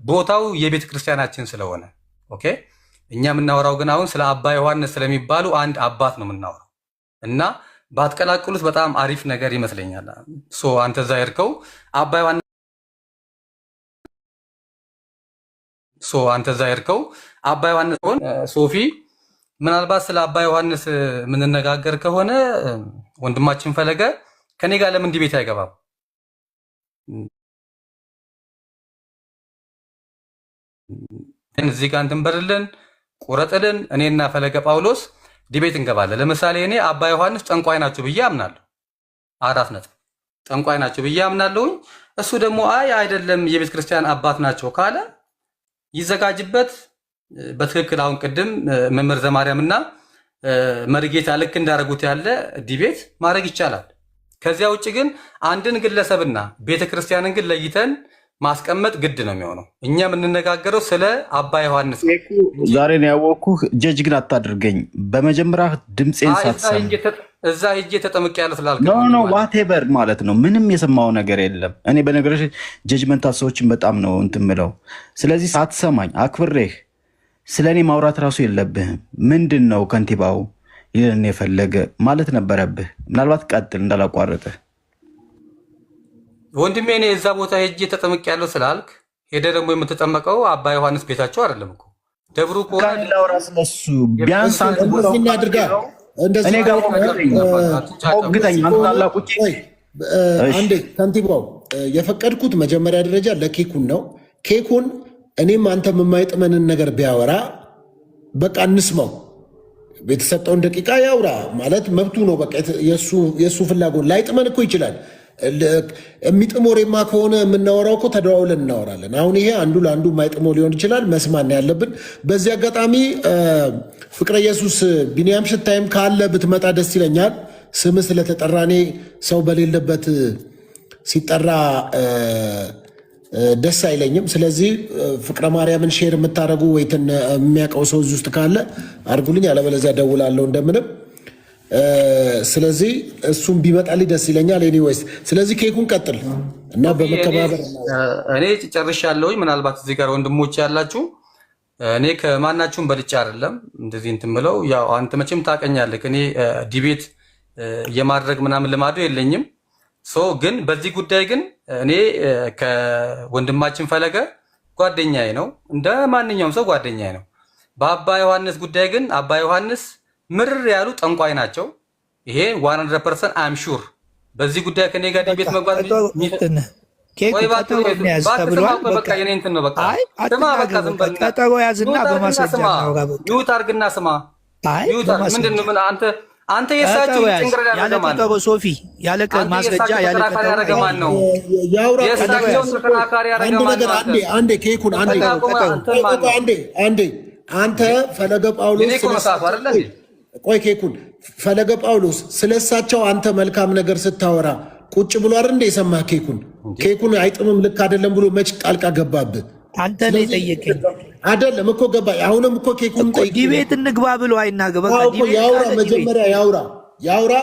ቦታው የቤተ ክርስቲያናችን ስለሆነ። ኦኬ። እኛ የምናወራው ግን አሁን ስለ አባ ዮሐንስ ስለሚባሉ አንድ አባት ነው የምናወራው እና ባትቀላቅሉት በጣም አሪፍ ነገር ይመስለኛል። አንተ እዛ ሄድከው አባ ዮሐንስ ሆን ሶፊ ምናልባት ስለ አባ ዮሐንስ የምንነጋገር ከሆነ ወንድማችን ፈለገ ከኔ ጋር ለምን እንዲህ ቤት አይገባም? እዚህ ጋር እንትን በርልን ቁረጥልን እኔና ፈለገ ጳውሎስ ዲቤት እንገባለን። ለምሳሌ እኔ አባ ዮሐንስ ጠንቋይ ናቸው ብዬ አምናለሁ። 4 ነጥብ ጠንቋይ ናቸው ብዬ አምናለሁኝ። እሱ ደግሞ አይ አይደለም የቤተ ክርስቲያን አባት ናቸው ካለ ይዘጋጅበት በትክክል። አሁን ቅድም መምህር ዘማርያምና መርጌታ ልክ እንዳደረጉት ያለ ዲቤት ማድረግ ይቻላል። ከዚያ ውጭ ግን አንድን ግለሰብና ቤተክርስቲያንን ግን ለይተን ማስቀመጥ ግድ ነው የሚሆነው። እኛ የምንነጋገረው ስለ አባ ዮሐንስ። ዛሬ ነው ያወቅኩህ። ጀጅ ግን አታድርገኝ። በመጀመሪያ ድምፄን ሳትሰማ እዛ ሂጄ ተጠምቄያለሁ ስላልክ ነው ዋቴቨር ማለት ነው። ምንም የሰማው ነገር የለም። እኔ በነገሮች ጀጅመንታት ሰዎችን በጣም ነው እንትን የምለው። ስለዚህ ሳትሰማኝ አክብሬህ ስለ እኔ ማውራት ራሱ የለብህም። ምንድን ነው ከንቲባው ይህን የፈለገ ማለት ነበረብህ። ምናልባት ቀጥል እንዳላቋረጥህ ወንድሜ። እኔ እዛ ቦታ ሄጄ ተጠምቄያለሁ ስላልክ ሄደ ደግሞ የምትጠመቀው አባ ዮሐንስ ቤታቸው አይደለም እኮ ደብሩ ከሆነ ላውራ ስለሱ ቢያንስ እናድርጋ እኔ ጋር ሞግተኛ ታላቁጭ አንዴ ከንቲባው የፈቀድኩት መጀመሪያ ደረጃ ለኬኩን ነው። ኬኩን እኔም አንተም የማይጥመንን ነገር ቢያወራ በቃ እንስማው። የተሰጠውን ደቂቃ ያውራ ማለት መብቱ ነው። በቃ የእሱ ፍላጎት ላይጥመን እኮ ይችላል። የሚጥም ወሬማ ከሆነ የምናወራው እኮ ተደዋውለን እናወራለን። አሁን ይሄ አንዱ ለአንዱ የማይጥመው ሊሆን ይችላል። መስማን ያለብን። በዚህ አጋጣሚ ፍቅረ ኢየሱስ ቢኒያም ሽታይም ካለ ብትመጣ ደስ ይለኛል። ስም ስለተጠራ እኔ ሰው በሌለበት ሲጠራ ደስ አይለኝም። ስለዚህ ፍቅረ ማርያምን ሼር የምታደርጉ ወይትን የሚያውቀው ሰው እዚህ ውስጥ ካለ አድርጉልኝ፣ አለበለዚያ ደውላለሁ እንደምንም። ስለዚህ እሱም ቢመጣልኝ ደስ ይለኛል። ኤኒዌይስ ስለዚህ ኬኩን ቀጥል እና በመከባበር እኔ ጨርሻለሁኝ። ምናልባት እዚህ ጋር ወንድሞች ያላችሁ እኔ ከማናችሁም በልጬ አይደለም እንደዚህ እንትን ብለው። ያው አንተ መቼም ታውቀኛለህ እኔ ዲቤት የማድረግ ምናምን ልማዱ የለኝም። ግን በዚህ ጉዳይ ግን እኔ ከወንድማችን ፈለገ ጓደኛዬ ነው፣ እንደ ማንኛውም ሰው ጓደኛዬ ነው። በአባ ዮሐንስ ጉዳይ ግን አባ ዮሐንስ ምርር ያሉ ጠንቋይ ናቸው። ይሄ 100% አም ሹር። በዚህ ጉዳይ ከኔ ጋር ዲቤት መጓዝ ቀጠሮ ያዝና በማስረጃ ይውት አርግና ስማ። ምንድን ነው አንተ የሳቸው ጭንግር ያለማን ነው? ሶፊ ያለቀ ማስረጃ ያለቀ ያረገማን ነው? የሳቸው ተከራካሪ ያረገማን ነው? አንዴ ኬኩን አንዴ አንተ ፈለገ ጳውሎስ ቆይ ኬኩን ፈለገ ጳውሎስ ስለሳቸው አንተ መልካም ነገር ስታወራ ቁጭ ብሎ አይደል እንደ የሰማህ ኬኩን አይጥምም ልክ አይደለም ብሎ መች ጣልቃ ገባብህ? አንተ ላይ ጠየቀኝ አይደለም እኮ ገባ። አሁንም እኮ ኬኩን ዲቤት እንግባ ብሎ አይናገር። በቃ ዲቤት ያውራ፣ መጀመሪያ ያውራ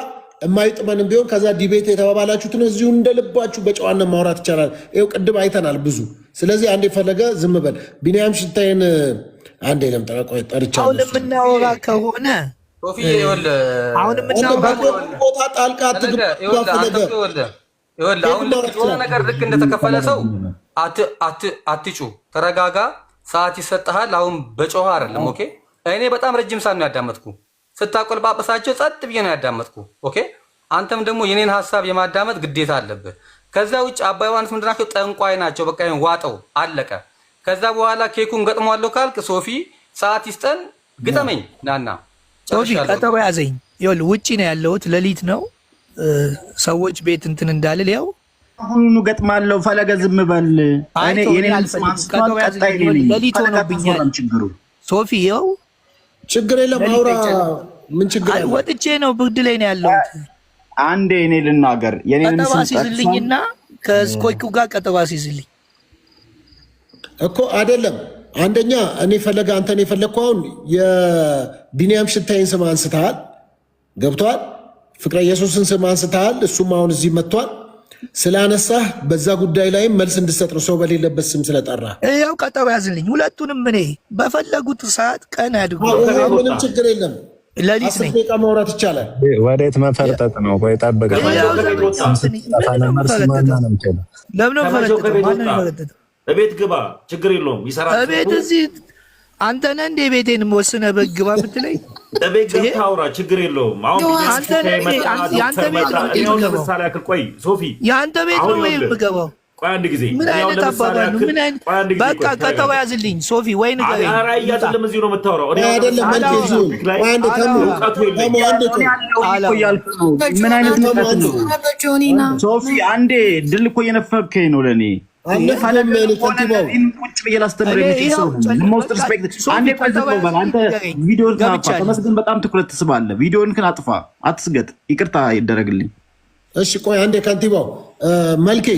የማይጥመንም ቢሆን ከዛ ዲቤት የተባባላችሁትን እዚሁ እንደልባችሁ በጨዋነት ማውራት ይቻላል። ይኸው ቅድም አይተናል ብዙ። ስለዚህ አንዴ ፈለገ ዝም በል። ቢኒያም ሽታዬን አንዴ ለምጠራ ቆይ ጠርቻለሁ። አሁን የምናወራ ከሆነ አሁን የምናወራ ቦታ ጣልቃ የሆነ ነገር ልክ እንደተከፈለ ሰው አትጩ፣ ተረጋጋ። ሰዓት ይሰጥሃል። አሁን በጮኸ አይደለም። ኦኬ። እኔ በጣም ረጅም ሰዓት ነው ያዳመጥኩ። ስታቆልጳጳሳቸው ጸጥ ብዬ ነው ያዳመጥኩ። ኦኬ። አንተም ደግሞ የኔን ሀሳብ የማዳመጥ ግዴታ አለብህ። ከዛ ውጭ አባ ዮሐንስ ምንድን ናቸው? ጠንቋይ ናቸው። በቃ ይሄን ዋጠው፣ አለቀ። ከዛ በኋላ ኬኩን ገጥሟለሁ ካልክ ሶፊ ሰዓት ይስጠን፣ ግጠመኝ። ናና ሶፊ ቀጠሮ ያዘኝ። ይኸውልህ ውጪ ነው ያለሁት፣ ሌሊት ነው። ሰዎች ቤት እንትን እንዳልል ያው አሁኑ ገጥማለሁ። ፈለገ ዝም በል። ሌሊት ሆኖብኛል። ሶፊ ይኸው ችግር የለም አውራ። ምን ችግር አለ? ወጥቼ ነው ብርድ ላይ ነው ያለሁት። አንዴ እኔ ልናገር። ቀጠሮ አስይዝልኝና ከስኮይኩ ጋር ቀጠሮ አስይዝልኝ እኮ አይደለም። አንደኛ እኔ ፈለገ አንተን የፈለግኩ አሁን የቢኒያም ሽታዬን ስም አንስተሃል፣ ገብቷል። ፍቅረ ኢየሱስን ስም አንስተሃል። እሱም አሁን እዚህ መጥቷል። ስላነሳህ በዛ ጉዳይ ላይም መልስ እንድሰጥ ነው፣ ሰው በሌለበት ስም ስለጠራ። ያው ቀጠሮ ያዝልኝ ሁለቱንም። እኔ በፈለጉት ሰዓት ቀን አድርጉ፣ ምንም ችግር የለም። ሌሊት ነኝ፣ ደቂቃ ማውራት ይቻላል። ወዴት መፈርጠጥ ነው? ቆይ ጠብቅ። ለምን እቤት ግባ፣ ችግር የለውም ይሰራል። እቤት እዚህ አንተ ነህ እንደ ቤቴን ወስነህ በግባ ብትለኝ እቤት ገብተህ አውራ፣ ችግር የለውም። አሁን የአንተ ቤት ነው ወይ የምገባው? ቆይ አንድ ጊዜ ምን አይነት አባባል ነው? ምን አይነት በቃ ቀጠሮ ያዝልኝ ሶፊ ወይ ንገረኝ። ኧረ እያዝልም እዚሁ ነው የምታወራው። አይደለም መልክ ይዙ አንድ ተሙ ምን አይነት ንቀት ነው ሶፊ? አንዴ ድል እኮ እየነፈከኝ ነው ለእኔ ቁጭ ብዬ ላስተምር የሚችል ሰው ሞስት ሪስፔክት። አንዴ ቆይ ዝም በል አንተ። ቪዲዮን ካፋ ተመስገን በጣም ትኩረት ትስባለህ። ቪዲዮን ግን አጥፋ፣ አትስገጥ። ይቅርታ ይደረግልኝ። እሺ ቆይ አንዴ ከንቲባው መልኬ